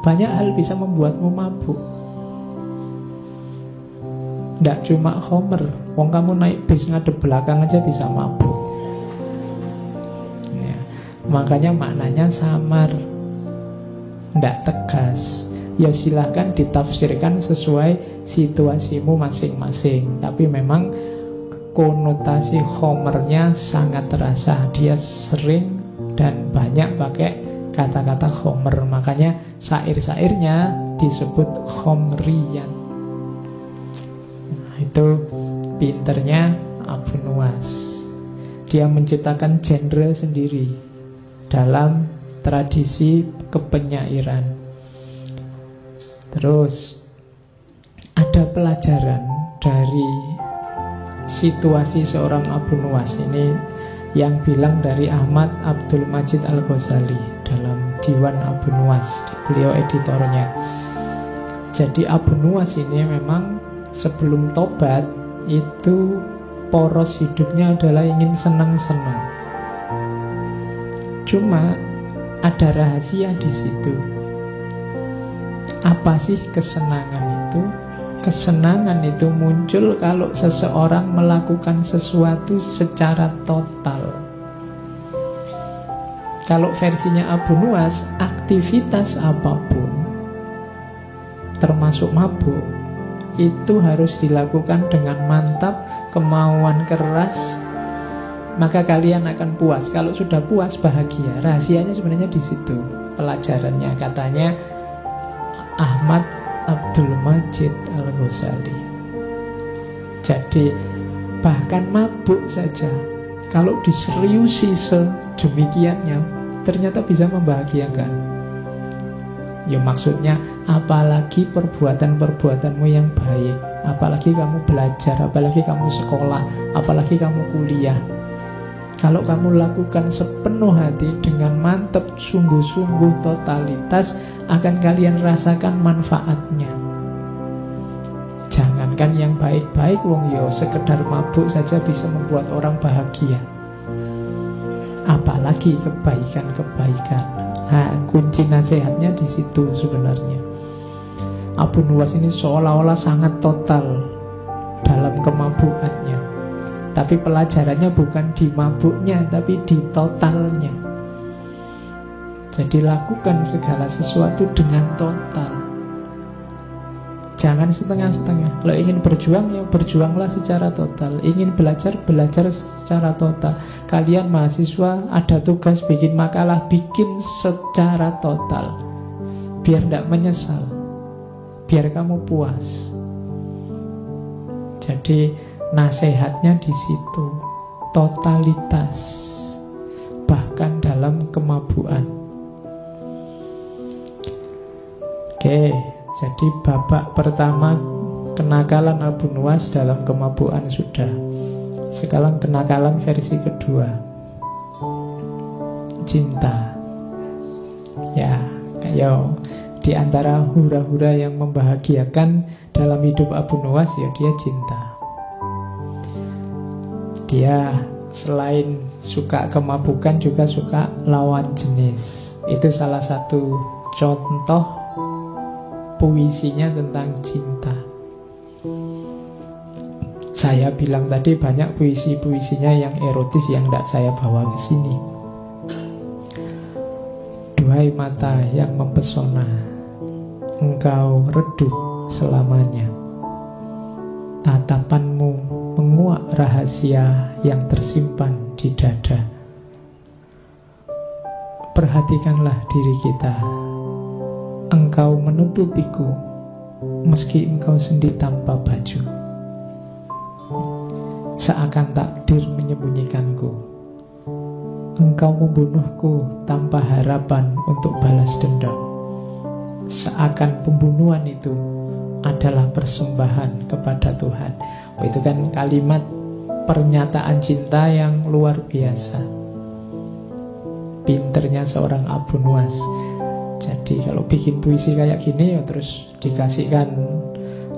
banyak hal bisa membuatmu mabuk. Tidak cuma Homer. Wong kamu naik bis ngadep belakang aja bisa mabuk ya. Makanya maknanya samar, tidak tegas. Ya silahkan ditafsirkan sesuai situasimu masing-masing. Tapi memang konotasi Homernya sangat terasa. Dia sering dan banyak pakai kata-kata Homer. Makanya syair-syairnya disebut Homerian. Nah, itu pinternya Abu Nuwas. Dia menciptakan genre sendiri dalam tradisi kepenyairan. Terus ada pelajaran dari situasi seorang Abu Nuwas ini yang bilang dari Ahmad Abdul Majid Al-Ghazali dalam Diwan Abu Nuwas, beliau editornya. Jadi Abu Nuwas ini memang sebelum tobat itu poros hidupnya adalah ingin senang-senang. Cuma ada rahasia di situ. Apa sih kesenangan itu? Kesenangan itu muncul kalau seseorang melakukan sesuatu secara total. Kalau versinya Abu Nuwas, aktivitas apapun termasuk mabuk itu harus dilakukan dengan mantap, kemauan keras, maka kalian akan puas. Kalau sudah puas, bahagia. Rahasianya sebenarnya di situ. Pelajarannya katanya Ahmad Abdul Majid Al-Ghazali. Jadi bahkan mabuk saja kalau diseriusi sedemikiannya ternyata bisa membahagiakan. Ya maksudnya apalagi perbuatan-perbuatanmu yang baik, apalagi kamu belajar, apalagi kamu sekolah, apalagi kamu kuliah. Kalau kamu lakukan sepenuh hati dengan mantap, sungguh-sungguh, totalitas, akan kalian rasakan manfaatnya. Jangankan yang baik-baik, wong yo sekedar mabuk saja bisa membuat orang bahagia. Apalagi kebaikan-kebaikan. Nah, kunci nasihatnya di situ sebenarnya. Abu Nuwas ini seolah-olah sangat total dalam kemabukannya. Tapi pelajarannya bukan di mabuknya, tapi di totalnya. Jadi lakukan segala sesuatu dengan total. Jangan setengah-setengah. Kalau ingin berjuang, ya berjuanglah secara total. Ingin belajar, belajar secara total. Kalian mahasiswa ada tugas bikin makalah, bikin secara total. Biar tidak menyesal, biar kamu puas. Jadi nasihatnya di situ, totalitas, bahkan dalam kemabukan. Oke, jadi babak pertama kenakalan Abu Nuwas dalam kemabukan sudah. Sekarang kenakalan versi kedua, cinta. Ya, kayak di antara hura-hura yang membahagiakan dalam hidup Abu Nuwas, ya dia cinta. Dia selain suka kemabukan juga suka lawan jenis. Itu salah satu contoh puisinya tentang cinta. Saya bilang tadi banyak puisi-puisinya yang erotis yang tidak saya bawa ke sini. Duhai mata yang mempesona, engkau redup selamanya. Tatapanmu menguak rahasia yang tersimpan di dada. perhatikanlah diri kita. Engkau menutupiku meski engkau sendiri tanpa baju. Seakan takdir menyembunyikanku. Engkau membunuhku tanpa harapan untuk balas dendam. Seakan pembunuhan itu adalah persembahan kepada Tuhan. Itu kan kalimat pernyataan cinta yang luar biasa. Pinternya seorang Abu Nuwas. Jadi kalau bikin puisi kayak gini ya terus dikasihkan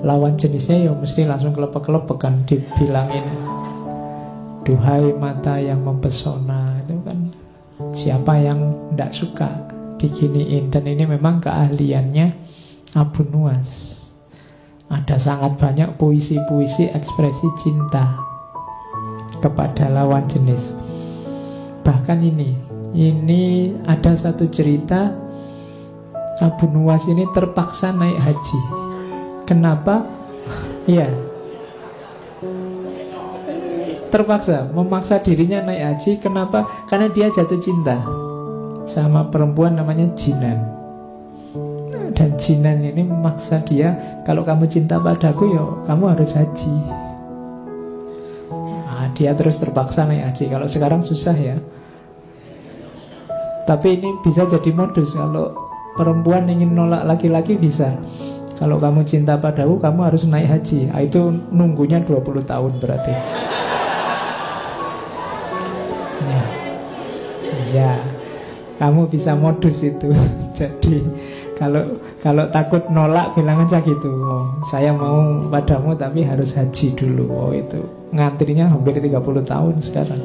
lawan jenisnya ya mesti langsung kelepek-kelepek kan, dibilangin duhai mata yang mempesona. Itu kan siapa yang tidak suka diginiin. Dan ini memang keahliannya Abu Nuwas. Ada sangat banyak puisi-puisi ekspresi cinta kepada lawan jenis. Bahkan ini ada satu cerita, Abu Nuwas ini terpaksa naik haji. Kenapa? Iya, terpaksa, memaksa dirinya naik haji. Kenapa? Karena dia jatuh cinta sama perempuan namanya Jinan. Dan Jinan ini memaksa dia, kalau kamu cinta padaku ya kamu harus haji. Nah, dia terus terpaksa naik haji. Kalau sekarang susah ya. Tapi ini bisa jadi modus. Kalau perempuan ingin nolak laki-laki bisa. Kalau kamu cinta padaku kamu harus naik haji. Nah, itu nunggunya 20 tahun berarti. Ya, kamu bisa modus itu. Jadi kalau takut nolak bilang aja gitu, oh, saya mau padamu tapi harus haji dulu. Oh, itu ngantrinya hampir 30 tahun sekarang.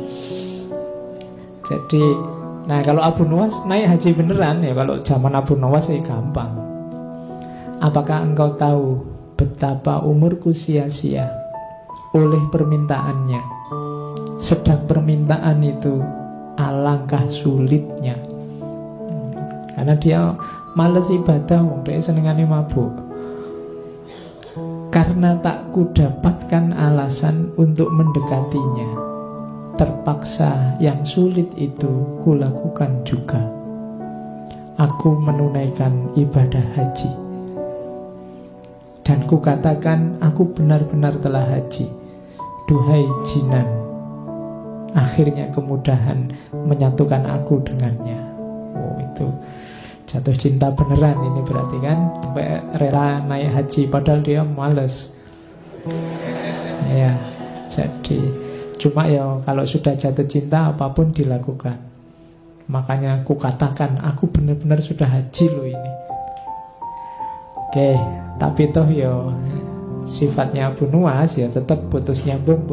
Jadi, nah kalau Abu Nuwas naik haji beneran ya, kalau zaman Abu Nuwas ya gampang. Apakah engkau tahu betapa umurku sia-sia oleh permintaannya? Sedang permintaan itu alangkah sulitnya. Karena dia males ibadah, dia senengane mabuk. Karena tak kudapatkan alasan untuk mendekatinya, terpaksa yang sulit itu kulakukan juga. Aku menunaikan ibadah haji. Dan kukatakan aku benar-benar telah haji. Duhai Jinan, akhirnya kemudahan menyatukan aku dengannya. Oh, itu jatuh cinta beneran ini berarti kan, sampai rela naik haji padahal dia males. Ya, jadi cuma ya kalau sudah jatuh cinta apapun dilakukan. Makanya aku katakan aku benar-benar sudah haji loh ini. Oke, tapi toh ya sifatnya Abu Nuwas ya tetap putus nyambung.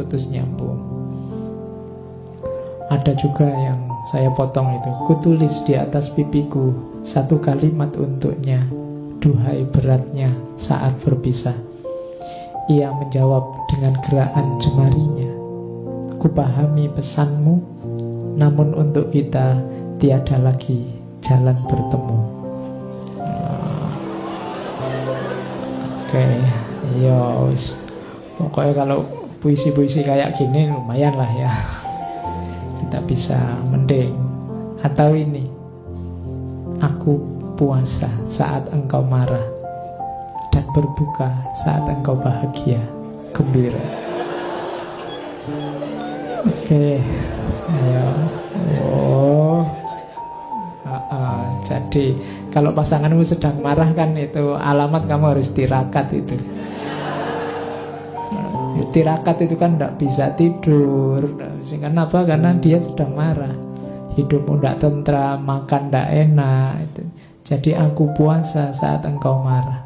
Ada juga yang saya potong itu, kutulis di atas pipiku satu kalimat untuknya, duhai beratnya saat berpisah. Ia menjawab dengan gerakan jemarinya, kupahami pesanmu, namun untuk kita tiada lagi jalan bertemu. Oke, yo, pokoknya kalau puisi-puisi kayak gini lumayan lah ya, kita bisa mending. Atau ini, aku puasa saat engkau marah dan berbuka saat engkau bahagia, gembira. Oke, ayo. Oh, jadi kalau pasanganmu sedang marah kan itu alamat kamu harus tirakat itu. Tirakat itu kan tidak bisa tidur. Kenapa? Karena dia sedang marah. Hidupmu tidak tentram, makan tidak enak itu. Jadi aku puasa saat engkau marah.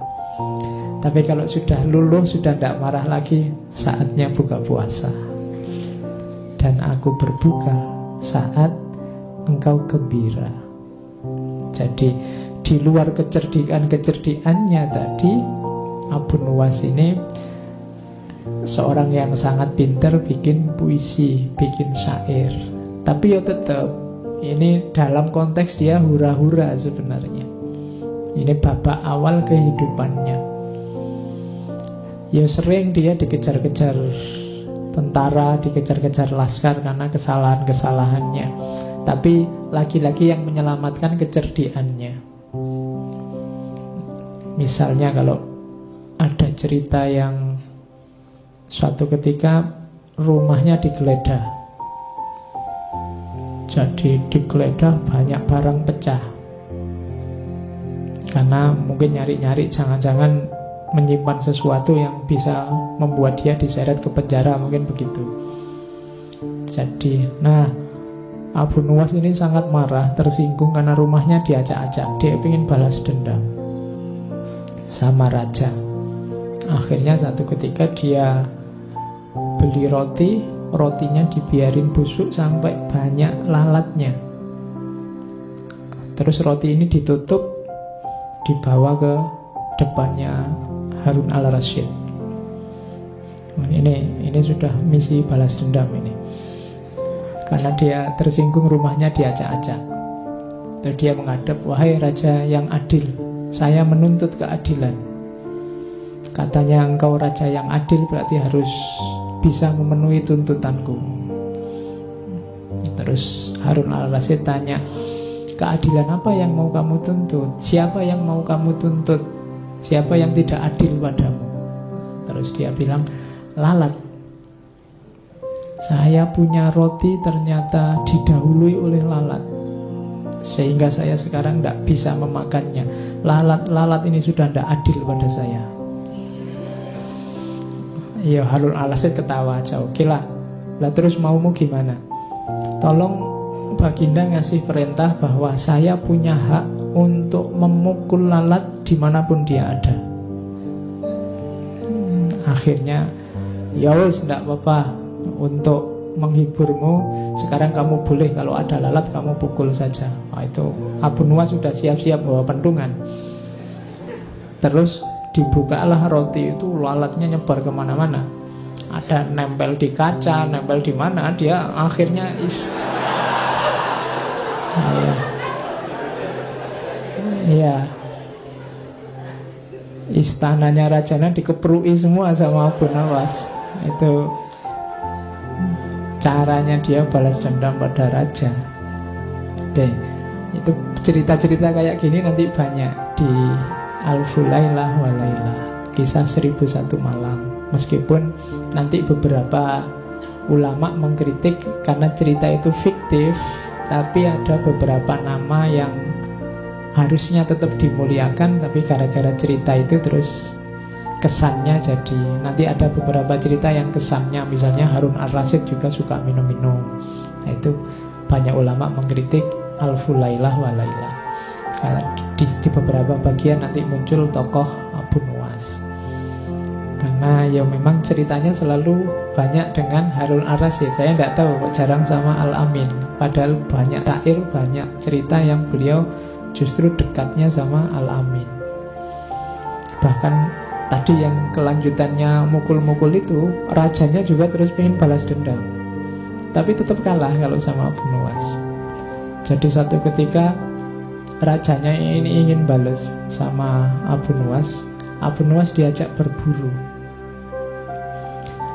Tapi kalau sudah luluh, sudah tidak marah lagi, saatnya buka puasa. Dan aku berbuka saat engkau gembira. Jadi di luar kecerdikannya tadi, Abu Nuwas ini seorang yang sangat pintar bikin puisi, bikin syair. Tapi ya tetap ini dalam konteks dia hura-hura sebenarnya. Ini babak awal kehidupannya. Ya sering dia dikejar-kejar tentara, dikejar-kejar laskar karena kesalahan-kesalahannya. Tapi lagi-lagi yang menyelamatkan kecerdiannya. Misalnya kalau ada cerita yang suatu ketika rumahnya digeledah. Jadi digeledah banyak barang pecah. Karena mungkin nyari-nyari jangan-jangan menyimpan sesuatu yang bisa membuat dia diseret ke penjara, mungkin begitu. Jadi, Abu Nuwas ini sangat marah, tersinggung karena rumahnya diacak-acak. Dia ingin balas dendam sama raja. Akhirnya satu ketika dia beli roti, rotinya dibiarin busuk sampai banyak lalatnya. Terus roti ini ditutup, dibawa ke depannya Harun al-Rasyid. Ini sudah misi balas dendam ini. Karena dia tersinggung rumahnya diacak-acak. Terus dia menghadap, wahai raja yang adil, saya menuntut keadilan. Katanya engkau raja yang adil berarti harus bisa memenuhi tuntutanku. Terus Harun al-Rasyid tanya, keadilan apa yang mau kamu tuntut? Siapa yang mau kamu tuntut? Siapa yang tidak adil padamu? Terus dia bilang, lalat. Saya punya roti ternyata didahului oleh lalat, sehingga saya sekarang tidak bisa memakannya. Lalat ini sudah tidak adil pada saya. Ya, Harun al-Rasyid ketawa aja. Oke lah, terus maumu gimana? Tolong Baginda ngasih perintah bahwa saya punya hak untuk memukul lalat dimanapun dia ada. Akhirnya, ya wis, tidak apa-apa. Untuk menghiburmu, sekarang kamu boleh kalau ada lalat kamu pukul saja. Itu Abu Nuwas sudah siap-siap bawa pentungan. Terus dibukalah roti itu, lalatnya nyebar kemana-mana. Ada nempel di kaca, nempel di mana, dia akhirnya istananya rajanya dikeprui semua sama Abu Nuwas. Itu caranya dia balas dendam pada raja. Oke, itu cerita-cerita kayak gini nanti banyak di Alfu Lailah wa Lailah, kisah 1001 malam. Meskipun nanti beberapa ulama mengkritik karena cerita itu fiktif, tapi ada beberapa nama yang harusnya tetap dimuliakan, tapi gara-gara cerita itu terus kesannya jadi, nanti ada beberapa cerita yang kesannya, misalnya Harun al-Rasyid juga suka minum-minum. Nah, itu banyak ulama mengkritik Alfu Lailah wa Lailah. Karena di beberapa bagian nanti muncul tokoh Abu Nuwas. Karena ya memang ceritanya selalu banyak dengan Harun al-Rasyid. Saya tidak tahu kok jarang sama Al-Amin. Padahal banyak tair, banyak cerita yang beliau justru dekatnya sama Al-Amin. Bahkan tadi yang kelanjutannya mukul-mukul itu, rajanya juga terus pengen balas dendam, tapi tetap kalah kalau sama Abu Nuwas. Jadi satu ketika rajanya ini ingin balas sama Abu Nuwas. Abu Nuwas diajak berburu.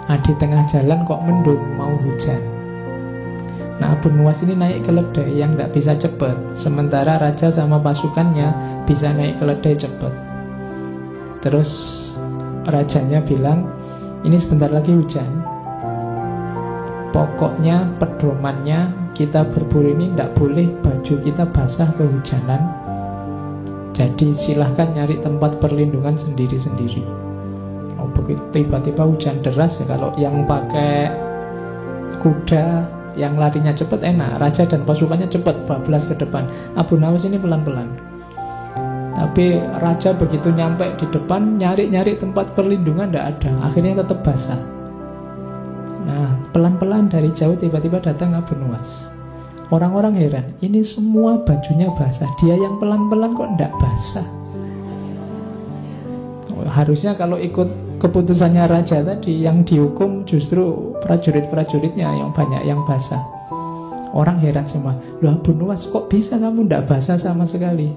Di tengah jalan kok mendung, mau hujan. Nah, Abu Nuwas ini naik keledai yang tidak bisa cepat, sementara raja sama pasukannya bisa naik keledai cepat. Terus rajanya bilang, ini sebentar lagi hujan, pokoknya pedomannya kita berburu ini tidak boleh baju kita basah kehujanan. Jadi silahkan nyari tempat perlindungan sendiri-sendiri. Begitu tiba-tiba hujan deras, ya kalau yang pakai kuda yang larinya cepat enak, raja dan pasukannya cepat bablas ke depan. Abu Nuwas ini pelan-pelan. Tapi raja begitu nyampe di depan, nyari-nyari tempat perlindungan tidak ada. Akhirnya tetap basah. Nah, pelan-pelan dari jauh tiba-tiba datang Abu Nuwas. Orang-orang heran, ini semua bajunya basah, dia yang pelan-pelan kok tidak basah. Harusnya kalau ikut keputusannya raja tadi, yang dihukum justru prajurit-prajuritnya yang banyak yang basah. Orang heran semua, loh Abu Nuwas kok bisa kamu tidak basah sama sekali?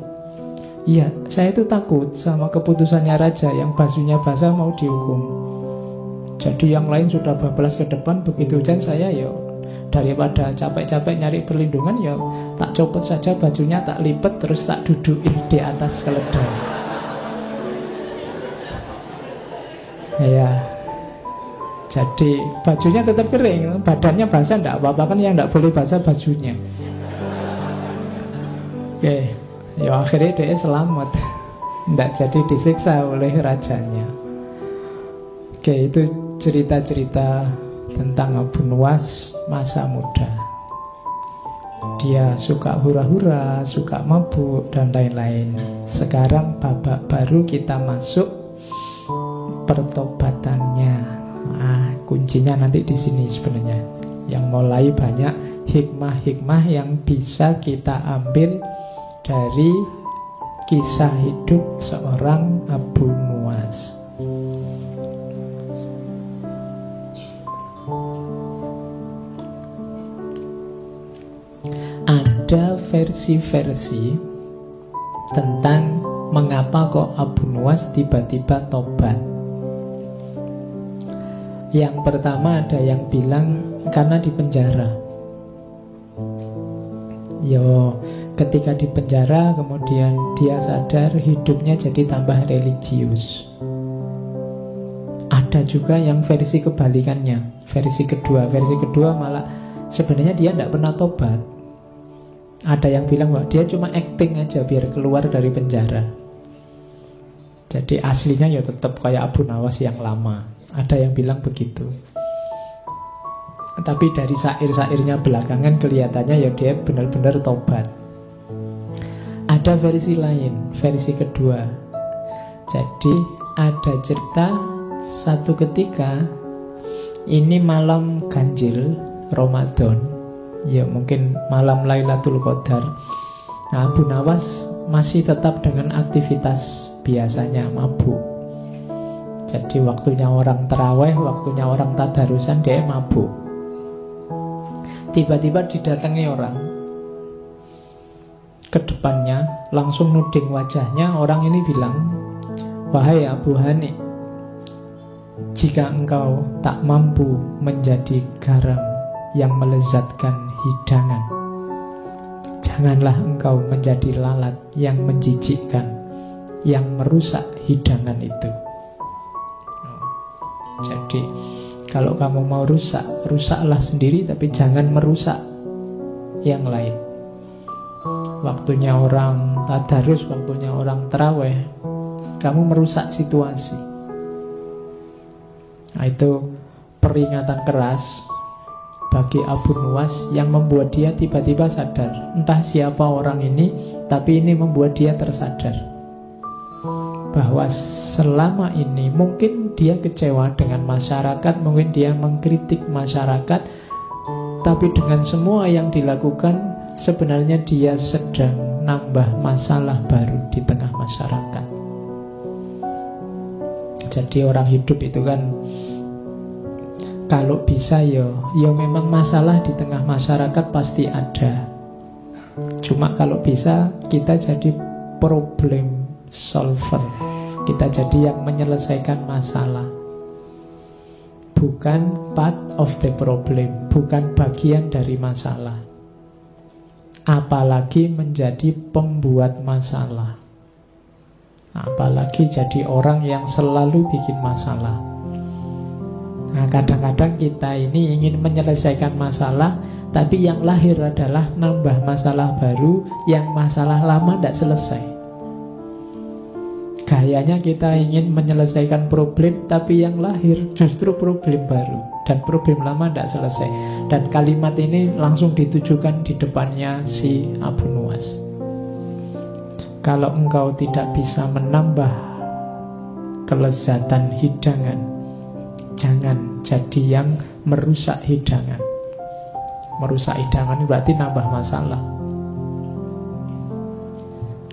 Iya, saya itu takut sama keputusannya raja, yang bajunya basah mau dihukum. Jadi yang lain sudah bablas ke depan, begitu hujan saya Daripada capek-capek nyari perlindungan, ya tak copot saja bajunya, tak lipat, terus tak dudukin di atas keledai. Ya, jadi bajunya tetap kering, badannya basah enggak apa-apa kan, yang enggak boleh basah bajunya. Oke, ya akhirnya dia selamat, enggak jadi disiksa oleh rajanya. Oke, itu cerita-cerita tentang Abu Nuwas masa muda. Dia suka hura-hura, suka mabuk, dan lain-lain. Sekarang babak baru kita masuk pertobatannya. Kuncinya nanti di sini sebenarnya. Yang mulai banyak hikmah-hikmah yang bisa kita ambil dari kisah hidup seorang Abu Nuwas. Ada versi-versi tentang mengapa kok Abu Nuwas tiba-tiba tobat. Yang pertama ada yang bilang karena di penjara. Ketika di penjara kemudian dia sadar hidupnya jadi tambah religius. Ada juga yang versi kebalikannya, versi kedua malah sebenarnya dia tidak pernah tobat. Ada yang bilang bahwa dia cuma acting aja biar keluar dari penjara. Jadi aslinya ya tetap kayak Abu Nuwas yang lama. Ada yang bilang begitu. Tapi dari syair-syairnya belakangan kelihatannya ya dia benar-benar tobat. Ada versi lain, versi kedua. Jadi ada cerita satu ketika ini malam ganjil Ramadan, ya mungkin malam Lailatul Qadar. Nah, Abu Nuwas masih tetap dengan aktivitas biasanya, mabuk. Jadi waktunya orang terawih, waktunya orang tadarusan, dia mabuk. Tiba-tiba didatangi orang ke depannya, langsung nuding wajahnya. Orang ini bilang, "Wahai Abu Hani, jika engkau tak mampu menjadi garam yang melezatkan hidangan, janganlah engkau menjadi lalat yang menjijikkan, yang merusak hidangan itu." Jadi kalau kamu mau rusak, rusaklah sendiri, tapi jangan merusak yang lain. Waktunya orang tadarus, waktunya orang tarawih, kamu merusak situasi. Nah, itu peringatan keras bagi Abu Nuwas yang membuat dia tiba-tiba sadar. Entah siapa orang ini, tapi ini membuat dia tersadar bahwa selama ini mungkin dia kecewa dengan masyarakat, mungkin dia mengkritik masyarakat, tapi dengan semua yang dilakukan sebenarnya dia sedang nambah masalah baru di tengah masyarakat. Jadi orang hidup itu kan kalau bisa ya memang masalah di tengah masyarakat pasti ada. Cuma kalau bisa kita jadi problem solver, kita jadi yang menyelesaikan masalah, bukan part of the problem, bukan bagian dari masalah. Apalagi menjadi pembuat masalah, apalagi jadi orang yang selalu bikin masalah. Nah, kadang-kadang kita ini ingin menyelesaikan masalah, tapi yang lahir adalah nambah masalah baru, yang masalah lama tidak selesai. Gayanya kita ingin menyelesaikan problem, tapi yang lahir justru problem baru, dan problem lama tidak selesai. Dan kalimat ini langsung ditujukan di depannya si Abu Nuwas. Kalau engkau tidak bisa menambah kelezatan hidangan, jangan jadi yang merusak hidangan. Merusak hidangan berarti nambah masalah.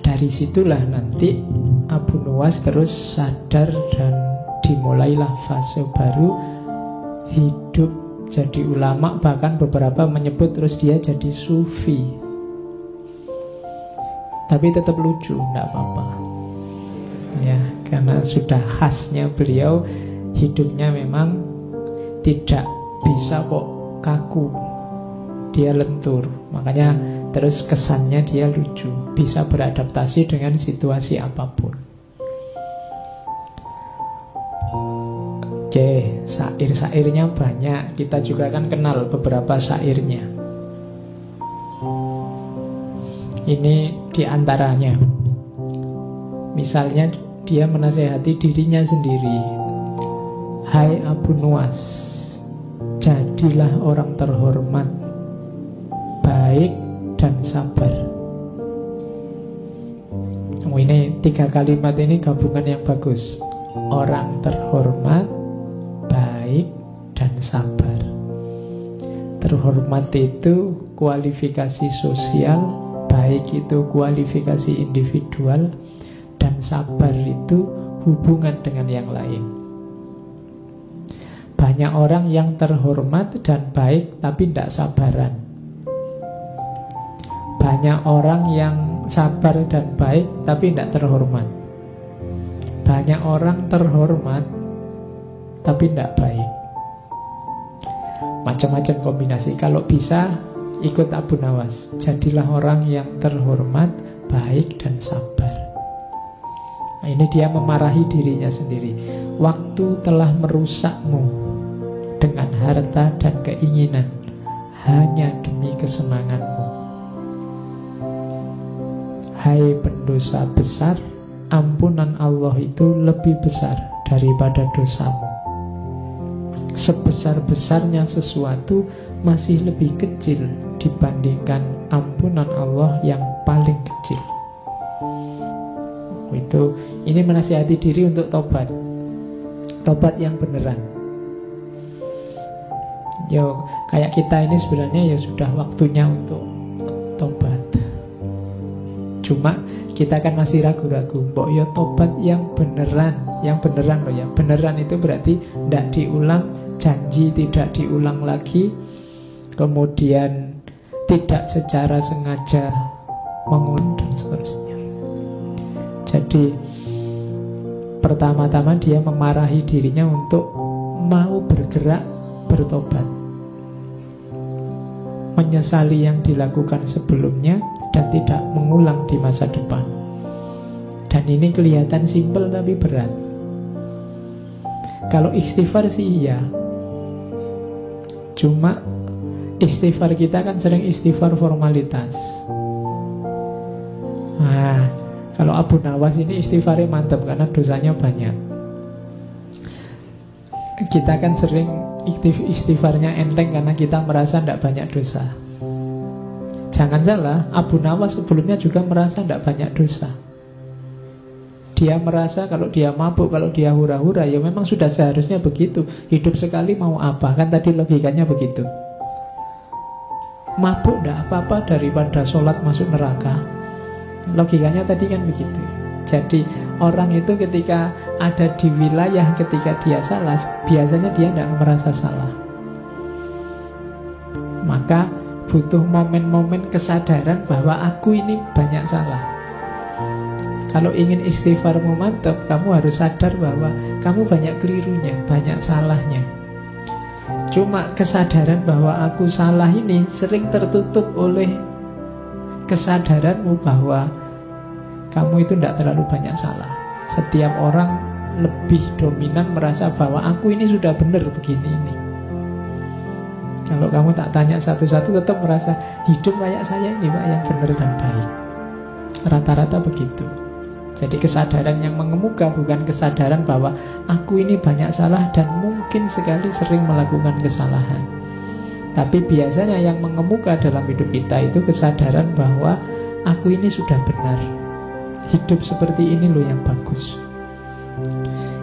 Dari situlah nanti Abu Nuwas terus sadar dan dimulailah fase baru hidup jadi ulama. Bahkan beberapa menyebut terus dia jadi sufi. Tapi tetap lucu, tidak apa-apa ya, karena sudah khasnya beliau. Hidupnya memang tidak bisa kok kaku, dia lentur. Makanya terus kesannya dia lucu, bisa beradaptasi dengan situasi apapun. Oke, syair-syairnya banyak. Kita juga kan kenal beberapa syairnya. Ini diantaranya. Misalnya dia menasehati dirinya sendiri. Hai Abu Nuwas, jadilah orang terhormat, baik dan sabar. Ini 3 kalimat ini gabungan yang bagus. Orang terhormat, baik dan sabar. Terhormat itu kualifikasi sosial, baik itu kualifikasi individual, dan sabar itu hubungan dengan yang lain. Banyak orang yang terhormat dan baik tapi tidak sabaran. Banyak orang yang sabar dan baik tapi tidak terhormat. Banyak orang terhormat tapi tidak baik. Macam-macam kombinasi. Kalau bisa ikut Abu Nuwas, jadilah orang yang terhormat, baik dan sabar. Nah, ini dia memarahi dirinya sendiri. Waktu telah merusakmu dengan harta dan keinginan hanya demi kesenanganmu. Hai pendosa besar, ampunan Allah itu lebih besar daripada dosamu. Sebesar-besarnya sesuatu masih lebih kecil dibandingkan ampunan Allah yang paling kecil. Ini menasihati diri untuk tobat. Tobat yang beneran. Kayak kita ini sebenarnya ya sudah waktunya untuk tobat. Cuma kita kan masih ragu-ragu. Mbok ya tobat yang beneran. Yang beneran loh ya. Beneran itu berarti tidak diulang, janji tidak diulang lagi, kemudian tidak secara sengaja mengulang dan seterusnya. Jadi pertama-tama dia memarahi dirinya untuk mau bergerak bertobat, menyesali yang dilakukan sebelumnya dan tidak mengulang di masa depan. Dan ini kelihatan simpel tapi berat. Kalau istighfar sih iya, cuma istighfar kita kan sering istighfar formalitas. Nah, kalau Abu Nuwas ini istighfarnya mantap karena dosanya banyak. Kita kan sering istighfarnya enteng karena kita merasa tidak banyak dosa. Jangan salah, Abu Nuwas sebelumnya juga merasa tidak banyak dosa. Dia merasa kalau dia mabuk, kalau dia hura-hura, ya memang sudah seharusnya begitu. Hidup sekali mau apa? Kan tadi logikanya begitu. Mabuk tidak apa-apa daripada sholat masuk neraka. Logikanya tadi kan begitu. Jadi orang itu ketika ada di wilayah ketika dia salah, biasanya dia tidak merasa salah. Maka butuh momen-momen kesadaran bahwa aku ini banyak salah. Kalau ingin istighfarmu mantap, kamu harus sadar bahwa kamu banyak kelirunya, banyak salahnya. Cuma kesadaran bahwa aku salah ini sering tertutup oleh kesadaranmu bahwa kamu itu tidak terlalu banyak salah. Setiap orang lebih dominan merasa bahwa aku ini sudah benar begini ini. Kalau kamu tak tanya satu-satu tetap merasa hidup kayak saya ini Pak yang benar dan baik. Rata-rata begitu. Jadi kesadaran yang mengemuka bukan kesadaran bahwa aku ini banyak salah dan mungkin sekali sering melakukan kesalahan. Tapi biasanya yang mengemuka dalam hidup kita itu kesadaran bahwa aku ini sudah benar. Hidup seperti ini loh yang bagus.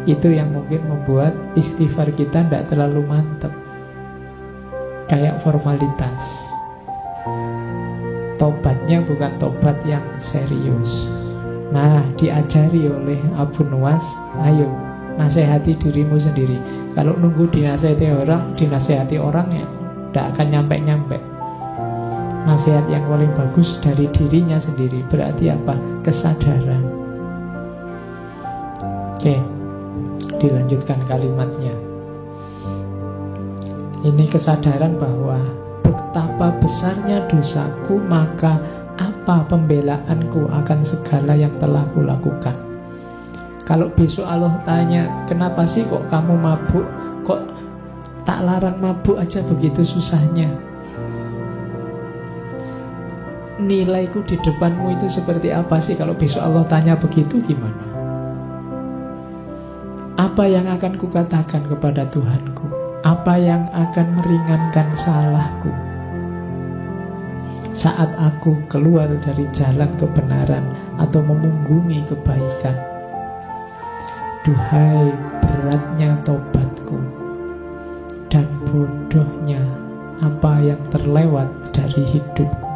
Itu yang mungkin membuat istighfar kita tidak terlalu mantap, kayak formalitas. Tobatnya bukan tobat yang serius. Nah, diajari oleh Abu Nuwas, ayo nasihati dirimu sendiri. Kalau nunggu dinasihati orang ya tidak akan nyampe-nyampe. Nasihat yang paling bagus dari dirinya sendiri. Berarti apa? Kesadaran. Oke, dilanjutkan kalimatnya. Ini kesadaran bahwa betapa besarnya dosaku, maka apa pembelaanku akan segala yang telah kulakukan. Kalau besok Allah tanya, kenapa sih kok kamu mabuk, kok tak larang mabuk aja begitu susahnya, nilaiku di depanmu itu seperti apa sih? Kalau besok Allah tanya begitu, gimana? Apa yang akan kukatakan kepada Tuhanku? Apa yang akan meringankan salahku saat aku keluar dari jalan kebenaran atau memunggungi kebaikan? Duhai beratnya tobatku dan bodohnya apa yang terlewat dari hidupku.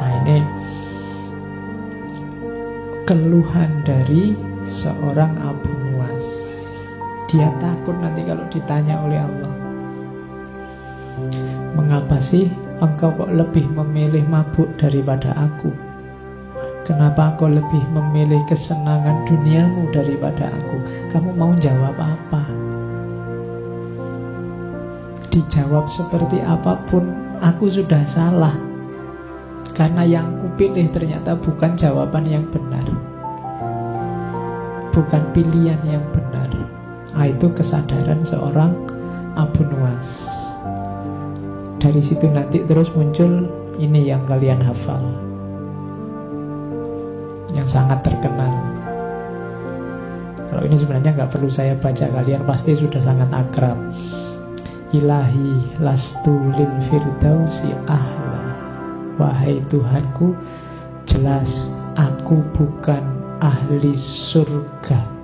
Nah, ini keluhan dari seorang Abu Nuwas. Dia takut nanti kalau ditanya oleh Allah, mengapa sih engkau kok lebih memilih mabuk daripada aku? Kenapa engkau lebih memilih kesenangan duniamu daripada aku? Kamu mau jawab apa? Dijawab seperti apapun, aku sudah salah. Karena yang kupilih ternyata bukan jawaban yang benar, bukan pilihan yang benar. Itu kesadaran seorang Abu Nuwas. Dari situ nanti terus muncul ini yang kalian hafal, yang sangat terkenal. Kalau ini sebenarnya nggak perlu saya baca, kalian pasti sudah sangat akrab. Ilahi lastu lil firdausi ahla. Wahai Tuhanku, jelas aku bukan ahli surga.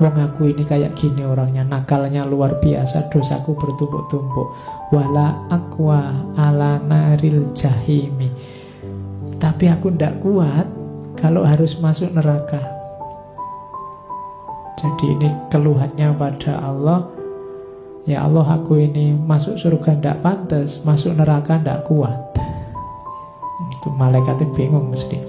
Wong aku ini kayak gini orangnya, nakalnya luar biasa, dosaku bertumpuk-tumpuk. Wala aqwa ala naril jahimi. Tapi aku ndak kuat kalau harus masuk neraka. Jadi ini keluhannya pada Allah. Ya Allah, aku ini masuk surga ndak pantas, masuk neraka ndak kuat. Itu malaikatnya bingung mesti.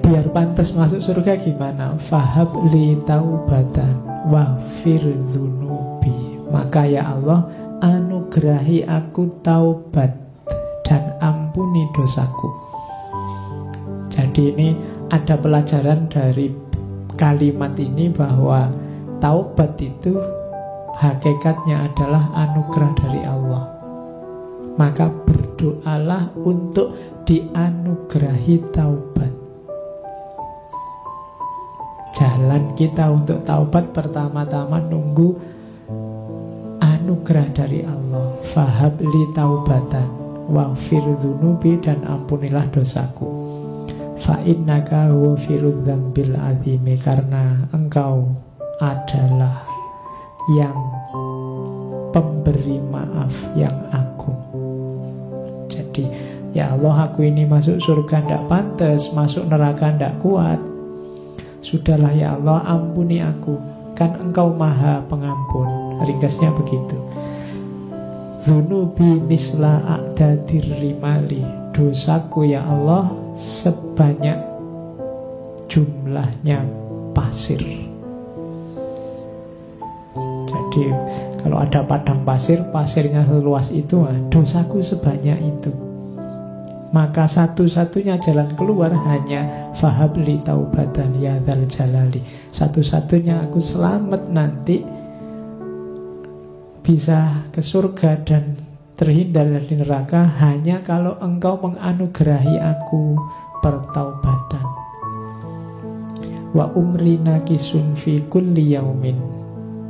Biar pantas masuk surga gimana? Fahab li taubatan waghfir dzunubi. Maka ya Allah, anugerahi aku taubat dan ampuni dosaku. Jadi ini ada pelajaran dari kalimat ini, bahwa taubat itu hakikatnya adalah anugerah dari Allah. Maka berdoalah untuk dianugerahi taubat. Jalan kita untuk taubat pertama-tama nunggu anugerah dari Allah. Fahab li taubatan waghfir dzunubi, dan ampunilah dosaku. Fa innaka ghafirudz dzambil azimi, karena engkau adalah yang pemberi maaf yang agung. Jadi ya Allah, aku ini masuk surga ndak pantas, masuk neraka ndak kuat. Sudahlah ya Allah, ampuni aku, kan engkau maha pengampun. Ringkasnya begitu. Dzunubi misla a'dadir rimali. Dosaku ya Allah sebanyak jumlahnya pasir. Jadi kalau ada padang pasir, pasirnya seluas itu, dosaku sebanyak itu. Maka satu-satunya jalan keluar hanya fahabli taubatan ya dzal jalali. Satu-satunya aku selamat nanti, bisa ke surga dan terhindar dari neraka, hanya kalau engkau menganugerahi aku pertaubatan. Wa umri nakisun fi kulli yaumin.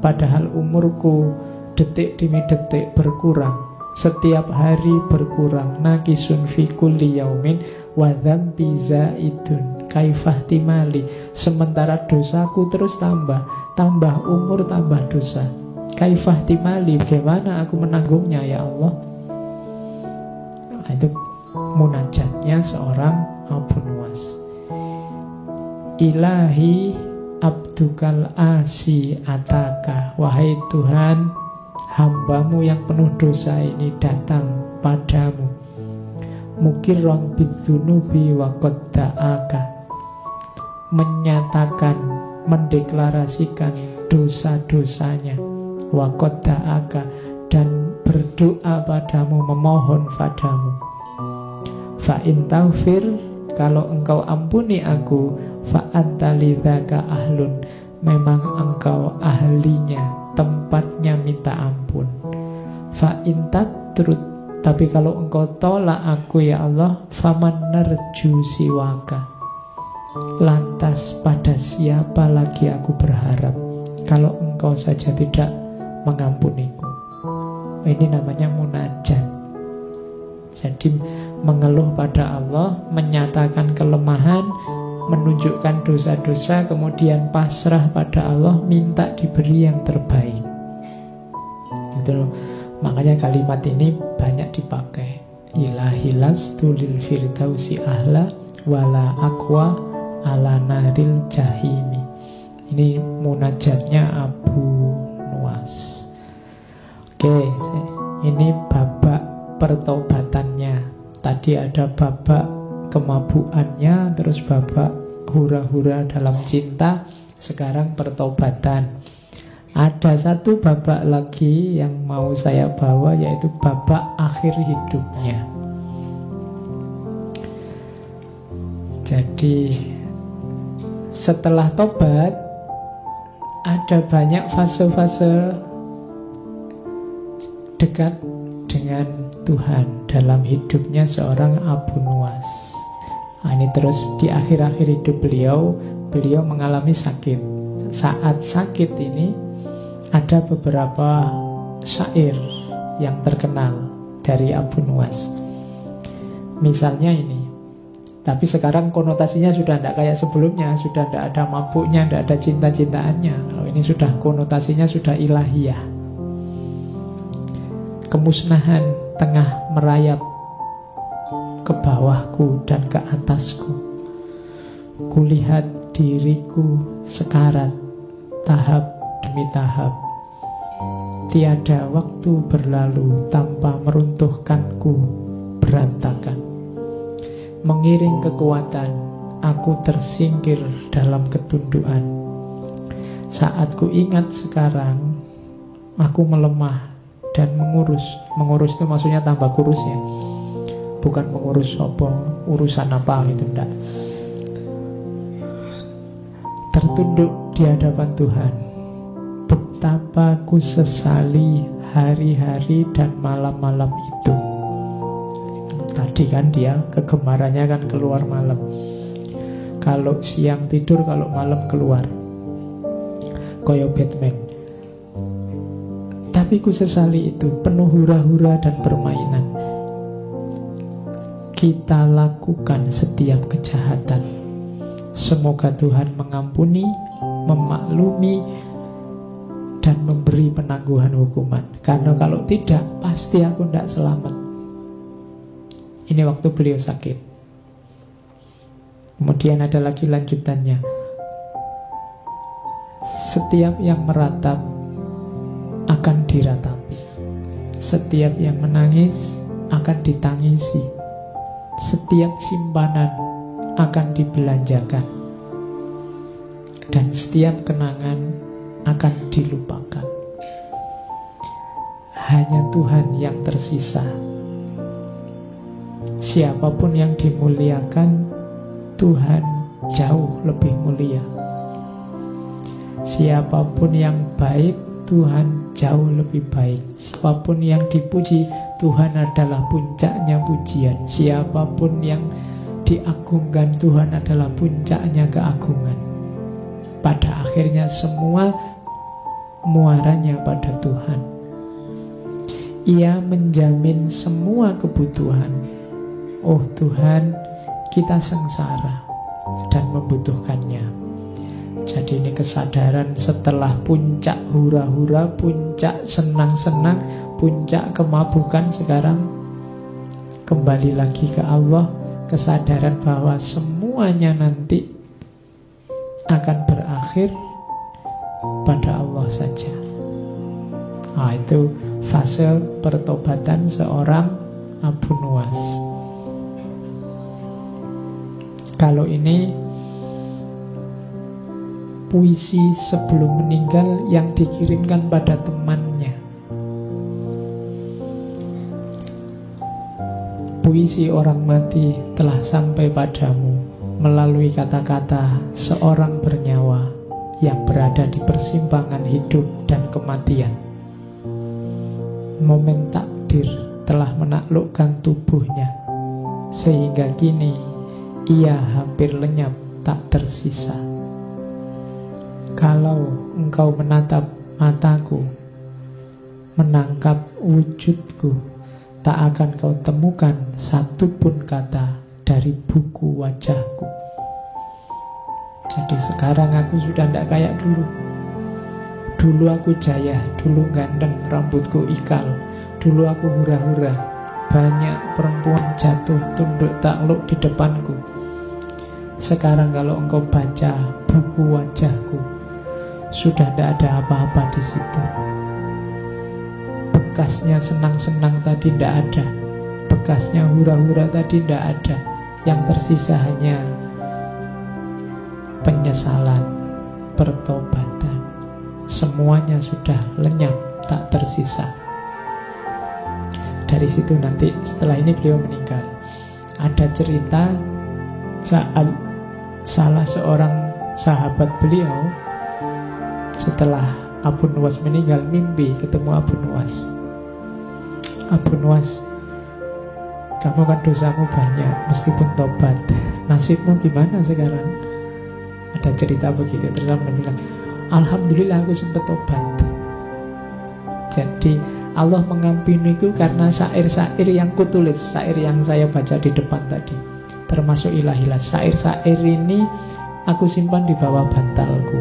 Padahal umurku detik demi detik berkurang, setiap hari berkurang. Nakisun fi kulli yaumin wa dzambi zaidun kaifah timali. Sementara dosaku terus tambah, tambah umur tambah dosa. Kaifah timali, bagaimana aku menanggungnya ya Allah? Nah, itu munajatnya seorang Abu Nuwas. Ilahi abdukal asi ataka. Wahai Tuhan, hambamu yang penuh dosa ini datang padamu. Mukirron bidzunubi wa qadda'aka. Menyatakan, mendeklarasikan dosa-dosanya. wa qadda'aka, dan berdoa padamu, memohon padamu. Fa in taghfir, kalau engkau ampuni aku, fa anta lidzaka ahlun, memang engkau ahlinya, tempatnya minta ampun. Fa in tatrud, tapi kalau engkau tolak aku ya Allah, faman narju siwaka, lantas pada siapa lagi aku berharap kalau engkau saja tidak mengampuniku. Ini namanya munajat. Jadi mengeluh pada Allah, menyatakan kelemahan, menunjukkan dosa-dosa, kemudian pasrah pada Allah, minta diberi yang terbaik. Itu makanya kalimat ini banyak dipakai. Ilahilas tulil firdausi ahla wala aqwa ala naril jahimi. Ini munajatnya Abu Nuwas. Oke, ini babak pertobatannya. Tadi ada babak kemabuannya, terus babak hura-hura dalam cinta, sekarang pertobatan. Ada satu babak lagi yang mau saya bawa, yaitu babak akhir hidupnya. Jadi setelah tobat ada banyak fase-fase dekat dengan Tuhan dalam hidupnya seorang Abu Nuwas. Nah, ini terus di akhir-akhir hidup beliau mengalami sakit. Saat sakit ini ada beberapa syair yang terkenal dari Abu Nuwas. Misalnya ini, tapi sekarang konotasinya sudah tidak kayak sebelumnya, sudah tidak ada mabuknya, tidak ada cinta-cintaannya. Kalau ini sudah konotasinya sudah ilahiyah. Kemusnahan tengah merayap ke bawahku dan ke atasku. Kulihat diriku sekarat, tahap demi tahap. Tiada waktu berlalu tanpa meruntuhkanku berantakan. Mengiring kekuatan, aku tersingkir dalam ketundukan. Saat ku ingat sekarang, aku melemah dan mengurus. Mengurus itu maksudnya tambah kurus ya. Bukan mengurus apa, urusan apa gitu, enggak. Tertunduk di hadapan Tuhan. Betapa ku sesali hari-hari dan malam-malam itu. Tadi kan dia kegemarannya kan keluar malam. Kalau siang tidur, kalau malam keluar. Koyo Batman. Tapi ku sesali itu, penuh hura-hura dan permainan. Kita lakukan setiap kejahatan. Semoga Tuhan mengampuni, memaklumi, dan memberi penangguhan hukuman. Karena kalau tidak, pasti aku tidak selamat. Ini waktu beliau sakit. Kemudian ada lagi lanjutannya. Setiap yang meratap akan diratapi. Setiap yang menangis akan ditangisi. Setiap simpanan akan dibelanjakan. Dan setiap kenangan akan dilupakan. Hanya Tuhan yang tersisa. Siapapun yang dimuliakan, Tuhan jauh lebih mulia. Siapapun yang baik, Tuhan jauh lebih baik. Siapapun yang dipuji, Tuhan adalah puncaknya pujian. Siapapun yang diagungkan, Tuhan adalah puncaknya keagungan. Pada akhirnya semua muaranya pada Tuhan. Ia menjamin semua kebutuhan. Oh Tuhan, kita sengsara dan membutuhkannya. Jadi ini kesadaran setelah puncak hura-hura, puncak senang-senang, puncak kemabukan, sekarang kembali lagi ke Allah. Kesadaran bahwa semuanya nanti akan berakhir pada Allah saja. Nah, itu fase pertobatan seorang Abu Nuwas. Kalau ini puisi sebelum meninggal yang dikirimkan pada temannya. Puisi orang mati telah sampai padamu melalui kata-kata seorang bernyawa yang berada di persimpangan hidup dan kematian. Momen takdir telah menaklukkan tubuhnya, sehingga kini ia hampir lenyap tak tersisa. Kalau engkau menatap mataku, menangkap wujudku, tak akan kau temukan satupun kata dari buku wajahku. Jadi sekarang aku sudah tidak kayak dulu. Dulu aku jaya, dulu ganteng, rambutku ikal. Dulu aku hura-hura, banyak perempuan jatuh tunduk takluk di depanku. Sekarang kalau engkau baca buku wajahku, sudah tidak ada apa-apa di situ. Bekasnya senang-senang tadi tidak ada, bekasnya hura-hura tadi tidak ada. Yang tersisa hanya penyesalan, pertobatan. Semuanya sudah lenyap, tak tersisa. Dari situ nanti setelah ini beliau meninggal. Ada cerita saat salah seorang sahabat beliau setelah Abu Nuwas meninggal mimpi ketemu Abu Nuwas. Abu Nuwas, kamu kan dosamu banyak meskipun tobat, nasibmu gimana sekarang? Ada cerita begitu. Terus dia bilang, alhamdulillah aku sempat tobat. Jadi Allah mengampuniku karena syair-syair yang kutulis, syair yang saya baca di depan tadi, termasuk ilahilas. Syair-syair ini aku simpan di bawah bantalku.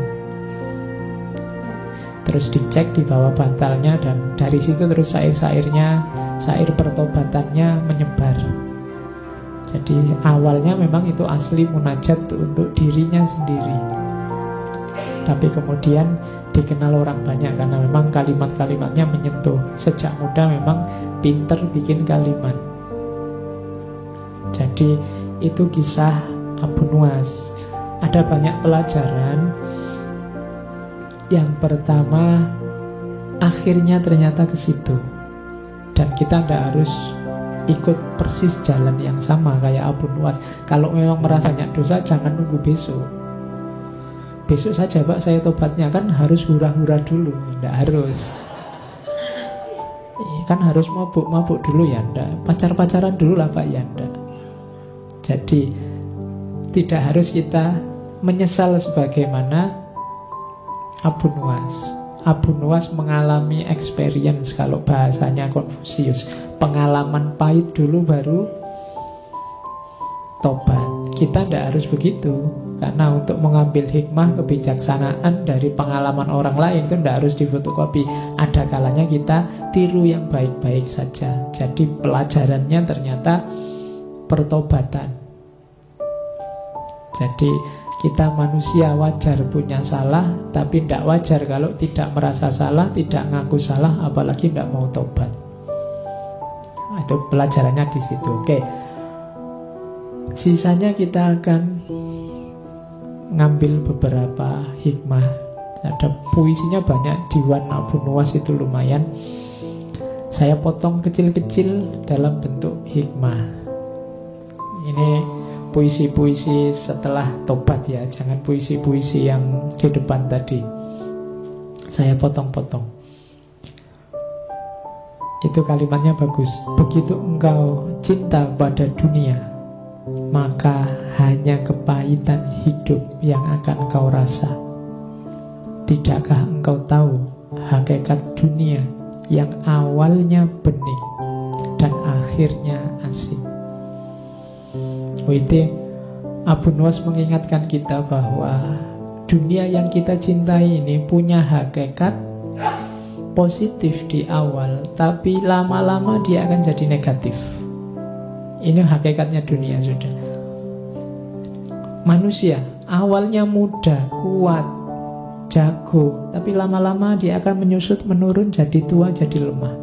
Terus dicek di bawah bantalnya, dan dari situ terus syair-syairnya, syair pertobatannya menyebar. Jadi awalnya memang itu asli munajat untuk dirinya sendiri, tapi kemudian dikenal orang banyak karena memang kalimat-kalimatnya menyentuh. Sejak muda memang pinter bikin kalimat. Jadi itu kisah Abu Nuwas. Ada banyak pelajaran. Yang pertama, akhirnya ternyata ke situ, dan kita tidak harus ikut persis jalan yang sama kayak Abu Nuwas. Kalau memang merasa banyak dosa, jangan nunggu besok. Besok saja Pak saya tobatnya, kan harus hura-hura dulu. Tidak harus. Kan harus mabuk-mabuk dulu ya enggak. Pacar-pacaran dulu lah Pak ya enggak. Jadi tidak harus kita menyesal sebagaimana Abu Nuwas. Abu Nuwas mengalami experience, kalau bahasanya Konfusius, pengalaman pahit dulu baru tobat. Kita tidak harus begitu, karena untuk mengambil hikmah kebijaksanaan dari pengalaman orang lain itu tidak harus difotokopi. Ada kalanya kita tiru yang baik-baik saja. Jadi pelajarannya ternyata pertobatan. Jadi kita manusia wajar punya salah, tapi tidak wajar kalau tidak merasa salah, tidak ngaku salah, apalagi tidak mau tobat. Nah, itu pelajarannya di situ. Oke. Sisanya kita akan ngambil beberapa hikmah. Ada puisinya banyak, diwan Abu Nuwas itu lumayan. Saya potong kecil-kecil dalam bentuk hikmah. Ini puisi-puisi setelah tobat ya, jangan puisi-puisi yang di depan tadi. Saya potong-potong. Itu kalimatnya bagus. Begitu engkau cinta pada dunia, maka hanya kepahitan hidup yang akan kau rasa. Tidakkah engkau tahu hakikat dunia yang awalnya bening dan akhirnya asing? Itu Abu Nuwas mengingatkan kita bahwa dunia yang kita cintai ini punya hakikat positif di awal, tapi lama-lama dia akan jadi negatif. Ini hakikatnya dunia sudah. Manusia awalnya muda, kuat, jago, tapi lama-lama dia akan menyusut, menurun, jadi tua, jadi lemah.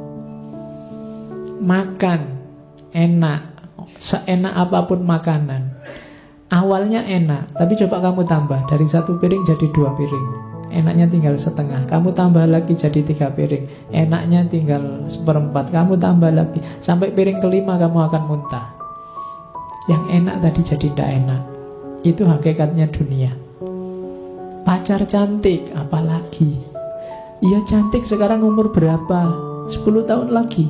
Makan enak, seenak apapun makanan, Awalnya enak, tapi coba kamu tambah. Dari 1 piring jadi 2 piring. Enaknya tinggal setengah. Kamu tambah lagi jadi 3 piring. Enaknya tinggal 1/4. Kamu tambah lagi. Sampai piring kelima kamu akan muntah. Yang enak tadi jadi tidak enak. Itu hakikatnya dunia. Pacar cantik, apalagi? Iya cantik, sekarang umur berapa? 10 tahun lagi,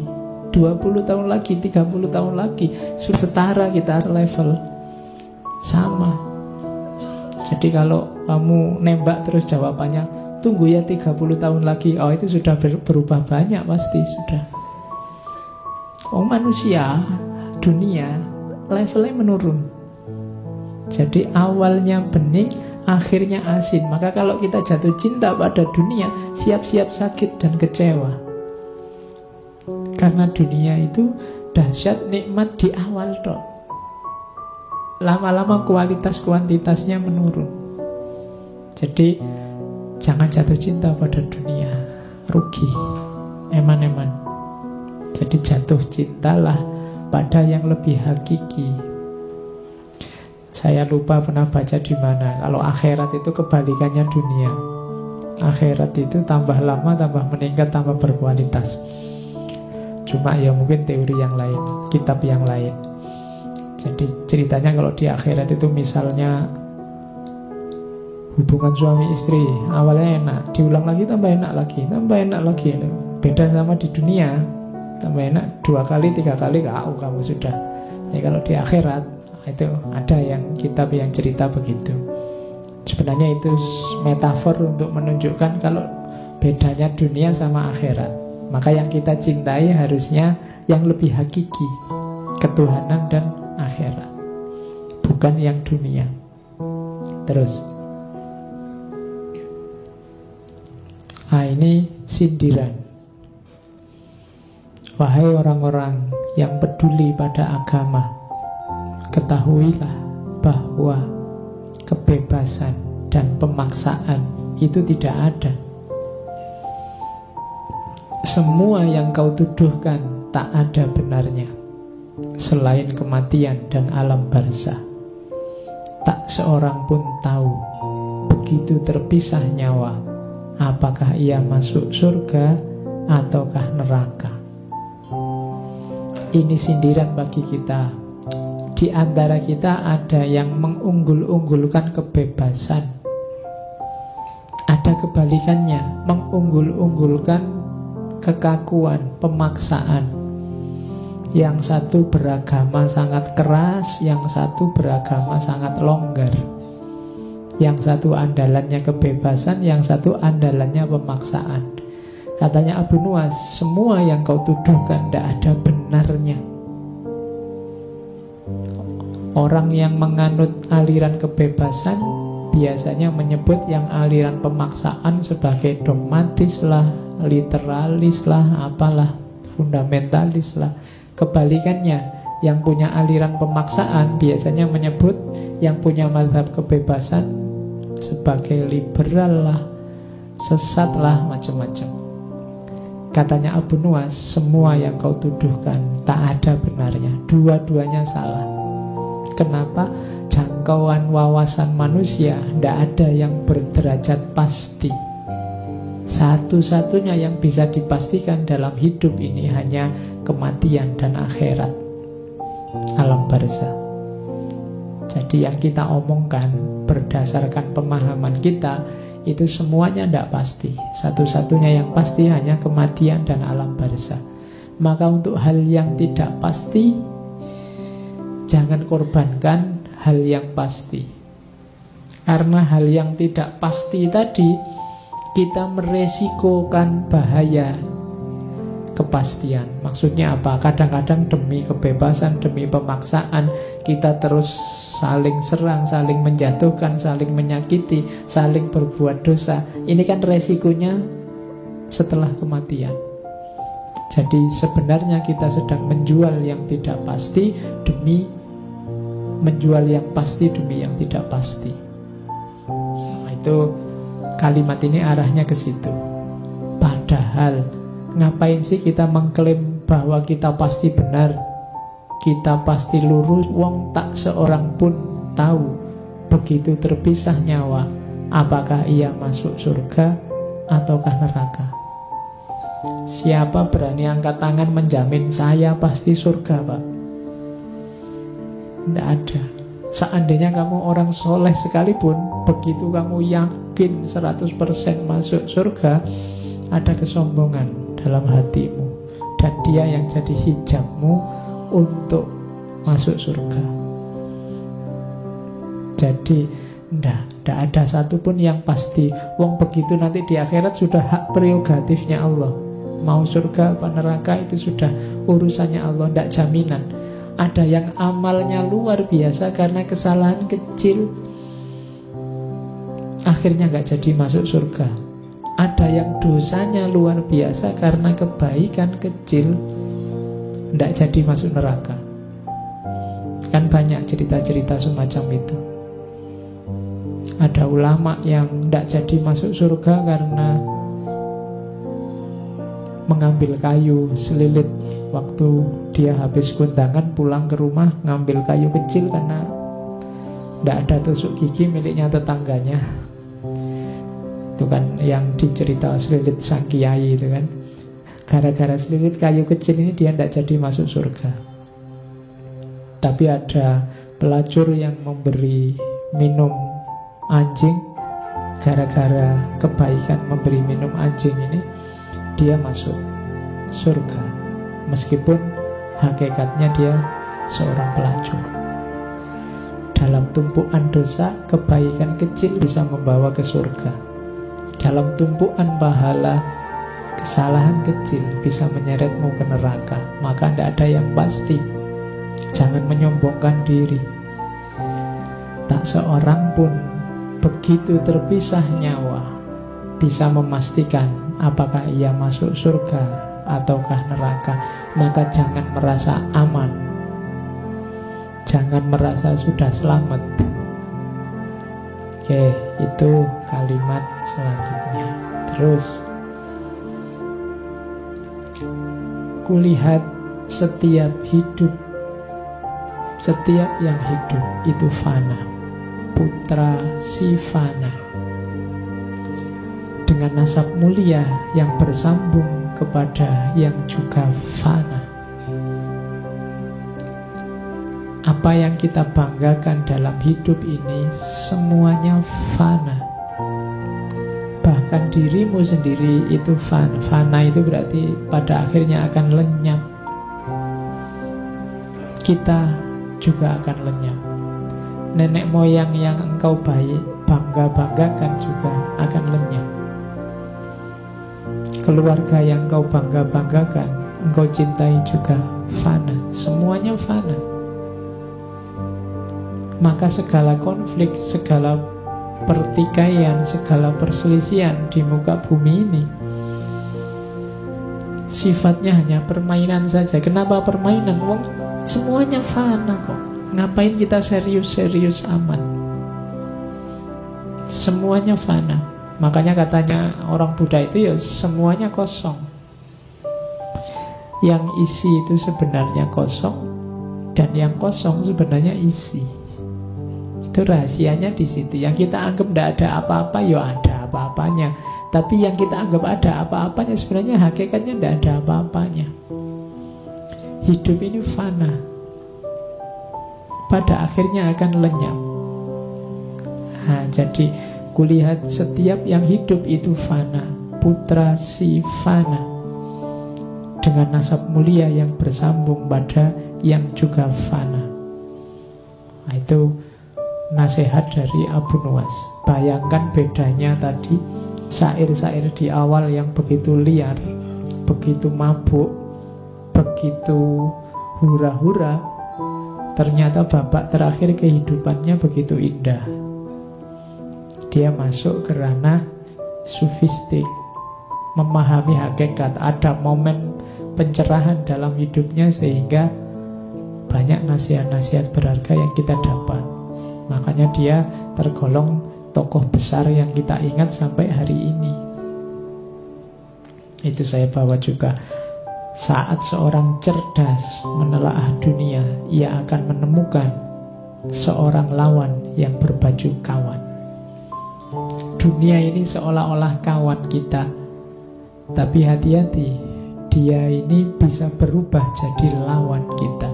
20 tahun lagi, 30 tahun lagi, sudah setara kita level. Sama. Jadi kalau kamu nembak terus jawabannya tunggu ya 30 tahun lagi, oh itu sudah berubah banyak pasti sudah. Oh manusia, dunia levelnya menurun. Jadi awalnya bening, akhirnya asin. Maka kalau kita jatuh cinta pada dunia, siap-siap sakit dan kecewa. Karena dunia itu dahsyat nikmat di awal toh. Lama-lama kualitas kuantitasnya menurun. Jadi jangan jatuh cinta pada dunia, rugi, eman-eman. Jadi jatuh cintalah pada yang lebih hakiki. Saya lupa pernah baca di mana. Kalau akhirat itu kebalikannya dunia. Akhirat itu tambah lama, tambah meningkat, tambah berkualitas. Cuma ya mungkin teori yang lain, kitab yang lain. Jadi ceritanya kalau di akhirat itu misalnya hubungan suami istri awalnya enak, diulang lagi tambah enak lagi, tambah enak lagi. Beda sama di dunia, tambah enak 2 kali, 3 kali kamu sudah. Ya kalau di akhirat itu ada yang kitab yang cerita begitu. Sebenarnya itu metafor untuk menunjukkan kalau bedanya dunia sama akhirat. Maka yang kita cintai harusnya yang lebih hakiki, ketuhanan dan akhirat, bukan yang dunia. Terus ini sindiran. Wahai orang-orang yang peduli pada agama, ketahuilah bahwa kebebasan dan pemaksaan itu tidak ada. Semua yang kau tuduhkan tak ada benarnya selain kematian dan alam barzah. Tak seorang pun tahu begitu terpisah nyawa, apakah ia masuk surga ataukah neraka. Ini sindiran bagi kita. Di antara kita ada yang mengunggul-unggulkan kebebasan, ada kebalikannya, mengunggul-unggulkan kekakuan, pemaksaan. Yang satu beragama sangat keras, yang satu beragama sangat longgar. Yang satu andalannya kebebasan, yang satu andalannya pemaksaan. Katanya Abu Nuwas, semua yang kau tuduhkan tidak ada benarnya. Orang yang menganut aliran kebebasan biasanya menyebut yang aliran pemaksaan sebagai dogmatis lah, literalis lah, apalah, fundamentalis lah. Kebalikannya, yang punya aliran pemaksaan biasanya menyebut yang punya mazhab kebebasan sebagai liberal lah, sesat lah, macam-macam. Katanya Abu Nuwas, semua yang kau tuduhkan tak ada benarnya, dua-duanya salah. Kenapa? Jangkauan wawasan manusia tidak ada yang berderajat pasti. Satu-satunya yang bisa dipastikan dalam hidup ini hanya kematian dan akhirat, alam barzah. Jadi yang kita omongkan berdasarkan pemahaman kita itu semuanya tidak pasti. Satu-satunya yang pasti hanya kematian dan alam barzah. Maka untuk hal yang tidak pasti, jangan korbankan hal yang pasti. Karena hal yang tidak pasti tadi, kita meresikokan bahaya kepastian. Maksudnya apa? Kadang-kadang demi kebebasan, demi pemaksaan, kita terus saling serang, saling menjatuhkan, saling menyakiti, saling berbuat dosa. Ini kan resikonya setelah kematian. Jadi sebenarnya kita sedang menjual yang tidak pasti demi menjual yang pasti demi yang tidak pasti. Nah, itu kalimat ini arahnya ke situ. Padahal ngapain sih kita mengklaim bahwa kita pasti benar, kita pasti lurus? Wong tak seorang pun tahu begitu terpisah nyawa, apakah ia masuk surga ataukah neraka? Siapa berani angkat tangan menjamin saya pasti surga, Pak? Tidak ada. Seandainya kamu orang soleh sekalipun, begitu kamu yakin 100% masuk surga, ada kesombongan dalam hatimu, dan dia yang jadi hijabmu untuk masuk surga. Jadi tidak ada satupun yang pasti. Wong begitu nanti di akhirat sudah hak prerogatifnya Allah. Mau surga apa neraka itu sudah urusannya Allah, tidak jaminan. Ada yang amalnya luar biasa karena kesalahan kecil, akhirnya nggak jadi masuk surga. Ada yang dosanya luar biasa karena kebaikan kecil, nggak jadi masuk neraka. Kan banyak cerita-cerita semacam itu. Ada ulama yang nggak jadi masuk surga karena mengambil kayu selilit waktu dia habis kundangan, pulang ke rumah ngambil kayu kecil karena tidak ada tusuk gigi miliknya tetangganya. Itu kan yang dicerita selilit sang kiai itu kan. Gara-gara selilit kayu kecil ini dia tidak jadi masuk surga. Tapi ada pelacur yang memberi minum anjing, gara-gara kebaikan memberi minum anjing ini dia masuk surga, meskipun hakikatnya dia seorang pelacur. Dalam tumpuan dosa, kebaikan kecil bisa membawa ke surga. Dalam tumpuan pahala, kesalahan kecil bisa menyeretmu ke neraka. Maka tidak ada yang pasti. Jangan menyombongkan diri. Tak seorang pun begitu terpisah nyawa bisa memastikan apakah ia masuk surga ataukah neraka. Maka jangan merasa aman, jangan merasa sudah selamat. Oke, itu kalimat selanjutnya. Terus, kulihat setiap hidup, setiap yang hidup itu fana, putra si fana, dengan nasab mulia yang bersambung kepada yang juga fana. Apa yang kita banggakan dalam hidup ini semuanya fana. Bahkan dirimu sendiri itu fana. Fana itu berarti pada akhirnya akan lenyap. Kita juga akan lenyap. Nenek moyang yang engkau bangga-banggakan juga akan lenyap. Keluarga yang engkau bangga-banggakan, engkau cintai juga fana. Semuanya fana. Maka segala konflik, segala pertikaian, segala perselisihan di muka bumi ini sifatnya hanya permainan saja. Kenapa permainan? Wong semuanya fana kok. Ngapain kita serius-serius amat? Semuanya fana. Makanya katanya orang Buddha itu ya semuanya kosong. Yang isi itu sebenarnya kosong, dan yang kosong sebenarnya isi. Itu rahasianya di situ. Yang kita anggap tidak ada apa-apa, ya ada apa-apanya. Tapi yang kita anggap ada apa-apanya sebenarnya hakikatnya tidak ada apa-apanya. Hidup ini fana, pada akhirnya akan lenyap. Nah, jadi kulihat setiap yang hidup itu fana, putra si fana, dengan nasab mulia yang bersambung pada yang juga fana. Nah, itu nasihat dari Abu Nuwas. Bayangkan bedanya tadi, syair-syair di awal yang begitu liar, begitu mabuk, begitu hura-hura. Ternyata babak terakhir kehidupannya begitu indah. Dia masuk ke ranah sufistik, memahami hakikat. Ada momen pencerahan dalam hidupnya sehingga banyak nasihat-nasihat berharga yang kita dapat. Makanya dia tergolong tokoh besar yang kita ingat sampai hari ini. Itu saya bawa juga. Saat seorang cerdas menelaah dunia, ia akan menemukan seorang lawan yang berbaju kawan. Dunia ini seolah-olah kawan kita, tapi hati-hati, dia ini bisa berubah jadi lawan kita.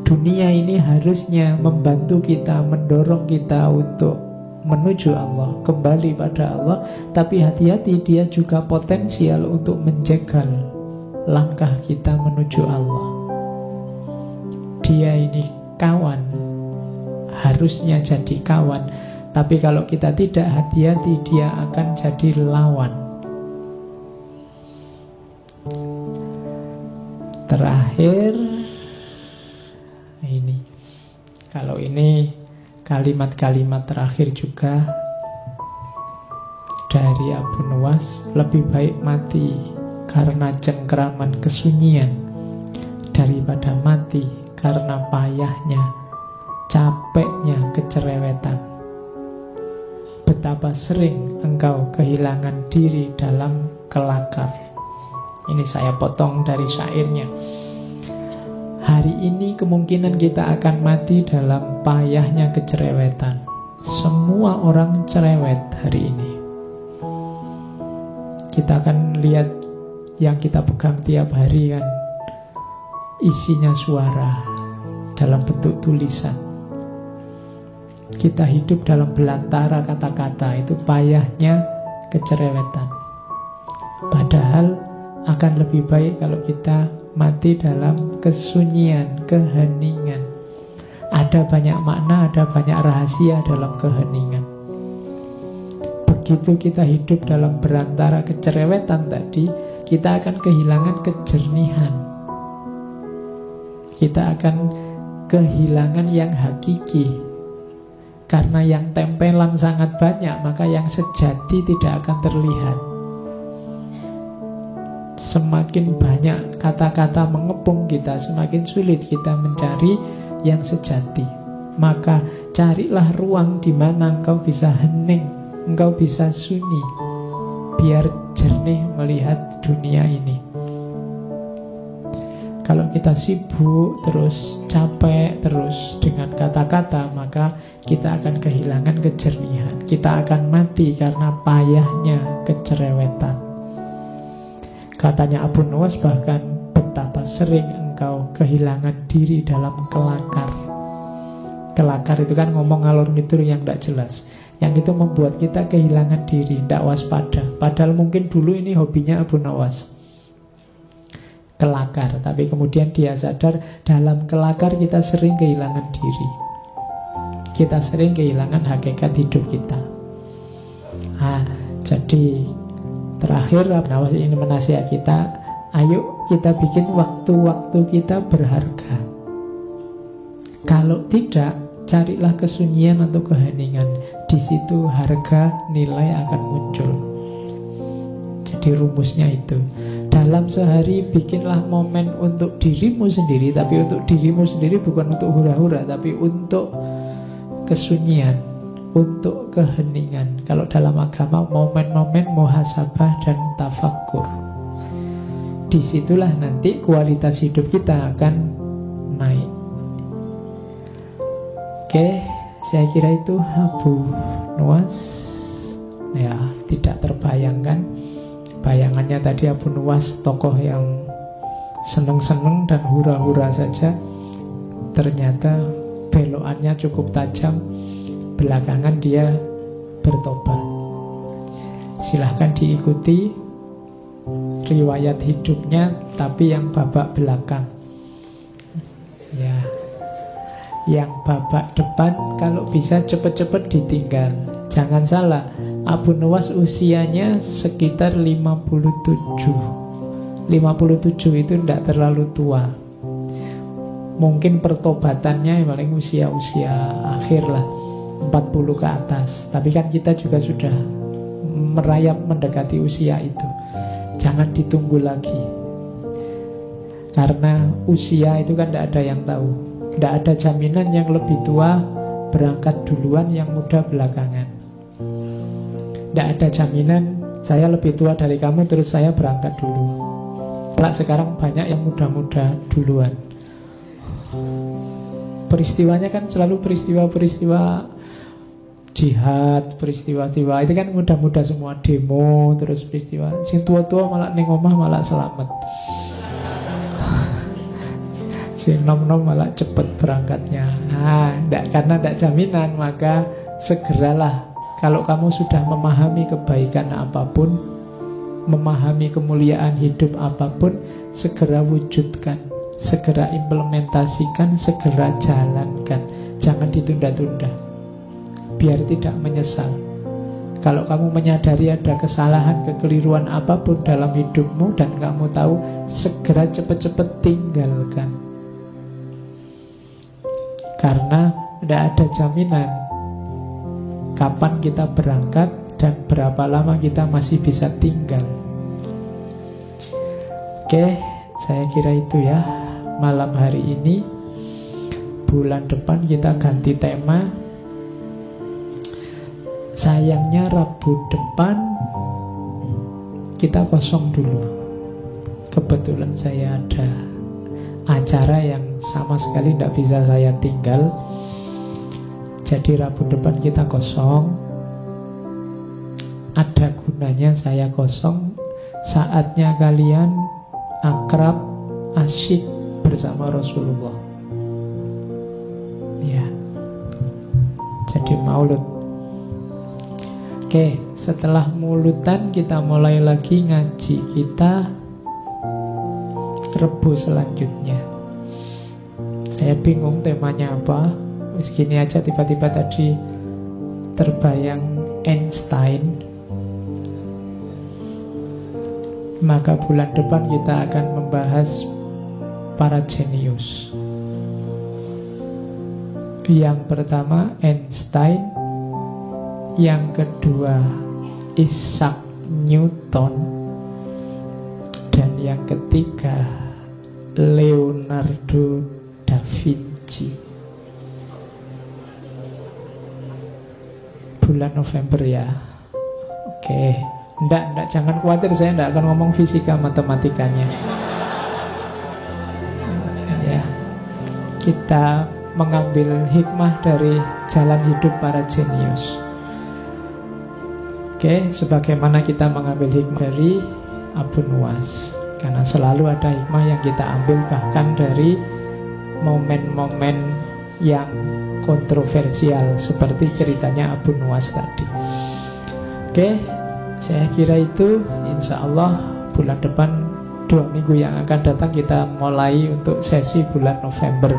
Dunia ini harusnya membantu kita, mendorong kita untuk menuju Allah, kembali pada Allah. Tapi hati-hati, dia juga potensial untuk menjegal langkah kita menuju Allah. Dia ini kawan, harusnya jadi kawan, tapi kalau kita tidak hati-hati, dia akan jadi lawan. Terakhir ini, kalau ini kalimat-kalimat terakhir juga dari Abu Nuwas, lebih baik mati karena cengkeraman kesunyian daripada mati karena payahnya, capeknya kecerewetan. Betapa sering engkau kehilangan diri dalam kelakar. Ini saya potong dari syairnya. Hari ini kemungkinan kita akan mati dalam payahnya kecerewetan. Semua orang cerewet hari ini. Kita akan lihat yang kita pegang tiap hari kan, isinya suara dalam bentuk tulisan. Kita hidup dalam belantara kata-kata, itu payahnya kecerewetan. Padahal akan lebih baik kalau kita mati dalam kesunyian, keheningan. Ada banyak makna, ada banyak rahasia dalam keheningan. Begitu kita hidup dalam belantara kecerewetan tadi, kita akan kehilangan kejernihan. Kita akan kehilangan yang hakiki. Karena yang tempelan sangat banyak, maka yang sejati tidak akan terlihat. Semakin banyak kata-kata mengepung kita, semakin sulit kita mencari yang sejati. Maka carilah ruang di mana engkau bisa hening, engkau bisa sunyi, biar jernih melihat dunia ini. Kalau kita sibuk terus, capek terus dengan kata-kata, maka kita akan kehilangan kejernihan. Kita akan mati karena payahnya kecerewetan. Katanya Abu Nuwas bahkan, betapa sering engkau kehilangan diri dalam kelakar. Kelakar itu kan ngomong ngalor ngidul yang tidak jelas. Yang itu membuat kita kehilangan diri, tidak waspada. Padahal mungkin dulu ini hobinya Abu Nuwas, kelakar. Tapi kemudian dia sadar, dalam kelakar kita sering kehilangan diri. Kita sering kehilangan hakikat hidup kita. Jadi terakhir Abu Nuwas ini menasihat kita, ayo kita bikin waktu-waktu kita berharga. Kalau tidak, carilah kesunyian atau keheningan. Di situ harga nilai akan muncul. Jadi rumusnya itu, dalam sehari bikinlah momen untuk dirimu sendiri. Tapi untuk dirimu sendiri bukan untuk hura-hura, tapi untuk kesunyian, untuk keheningan. Kalau dalam agama, momen-momen muhasabah dan tafakkur. Disitulah nanti kualitas hidup kita akan naik. Oke, saya kira itu Abu Nuwas. Ya, tidak terbayangkan. Bayangannya tadi Abu Nuwas tokoh yang seneng-seneng dan hura-hura saja. Ternyata belokannya cukup tajam. Belakangan dia bertobat. Silahkan diikuti riwayat hidupnya, tapi yang babak belakang. Ya, yang babak depan kalau bisa cepet-cepet ditinggal. Jangan salah, Abu Nuwas usianya sekitar 57. 57 itu tidak terlalu tua. Mungkin pertobatannya paling usia-usia akhir lah, 40 ke atas. Tapi kan kita juga sudah merayap mendekati usia itu. Jangan ditunggu lagi. Karena usia itu kan tidak ada yang tahu. Tidak ada jaminan yang lebih tua berangkat duluan, yang muda belakangan. Tidak ada jaminan saya lebih tua dari kamu terus saya berangkat dulu. Sekarang banyak yang muda-muda duluan. peristiwanya kan selalu peristiwa-peristiwa jihad, peristiwa-peristiwa itu kan mudah-mudah semua, demo, terus peristiwa. Sing tua-tua malah ning omah malah selamat. Sing nom-nom malah cepet berangkatnya. Karena tidak jaminan, maka segeralah. Kalau kamu sudah memahami kebaikan apapun, memahami kemuliaan hidup apapun, segera wujudkan, segera implementasikan, segera jalankan. Jangan ditunda-tunda, biar tidak menyesal. Kalau kamu menyadari ada kesalahan, kekeliruan apapun dalam hidupmu dan kamu tahu, segera cepat-cepat tinggalkan. Karena tidak ada jaminan kapan kita berangkat dan berapa lama kita masih bisa tinggal. Oke, saya kira itu ya malam hari ini. Bulan depan kita ganti tema. Sayangnya Rabu depan kita kosong dulu. Kebetulan saya ada acara yang sama sekali tidak bisa saya tinggal. Jadi Rabu depan kita kosong. Ada gunanya saya kosong. Saatnya kalian akrab, asyik bersama Rasulullah. Ya. Jadi maulud. Oke, setelah mauludan kita mulai lagi ngaji kita Rebu selanjutnya. Saya bingung temanya apa. Segini aja tiba-tiba tadi terbayang Einstein. Maka bulan depan kita akan membahas para jenius. Yang pertama Einstein, yang kedua Isaac Newton, dan yang ketiga Leonardo da Vinci. Bulan November ya. Oke. Enggak, jangan khawatir, saya enggak akan ngomong fisika matematikanya. Ya. Kita mengambil hikmah dari jalan hidup para jenius. Oke, sebagaimana kita mengambil hikmah dari Abu Nuwas. Karena selalu ada hikmah yang kita ambil bahkan dari momen-momen yang kontroversial seperti ceritanya Abu Nuwas tadi. Oke, saya kira itu. Insya Allah bulan depan 2 minggu yang akan datang kita mulai untuk sesi bulan November.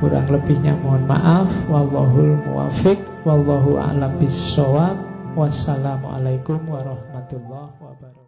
Kurang lebihnya mohon maaf. Wallahul muwafiq, wallahu a'lam bissawab. Wassalamualaikum warahmatullahi wabarakatuh.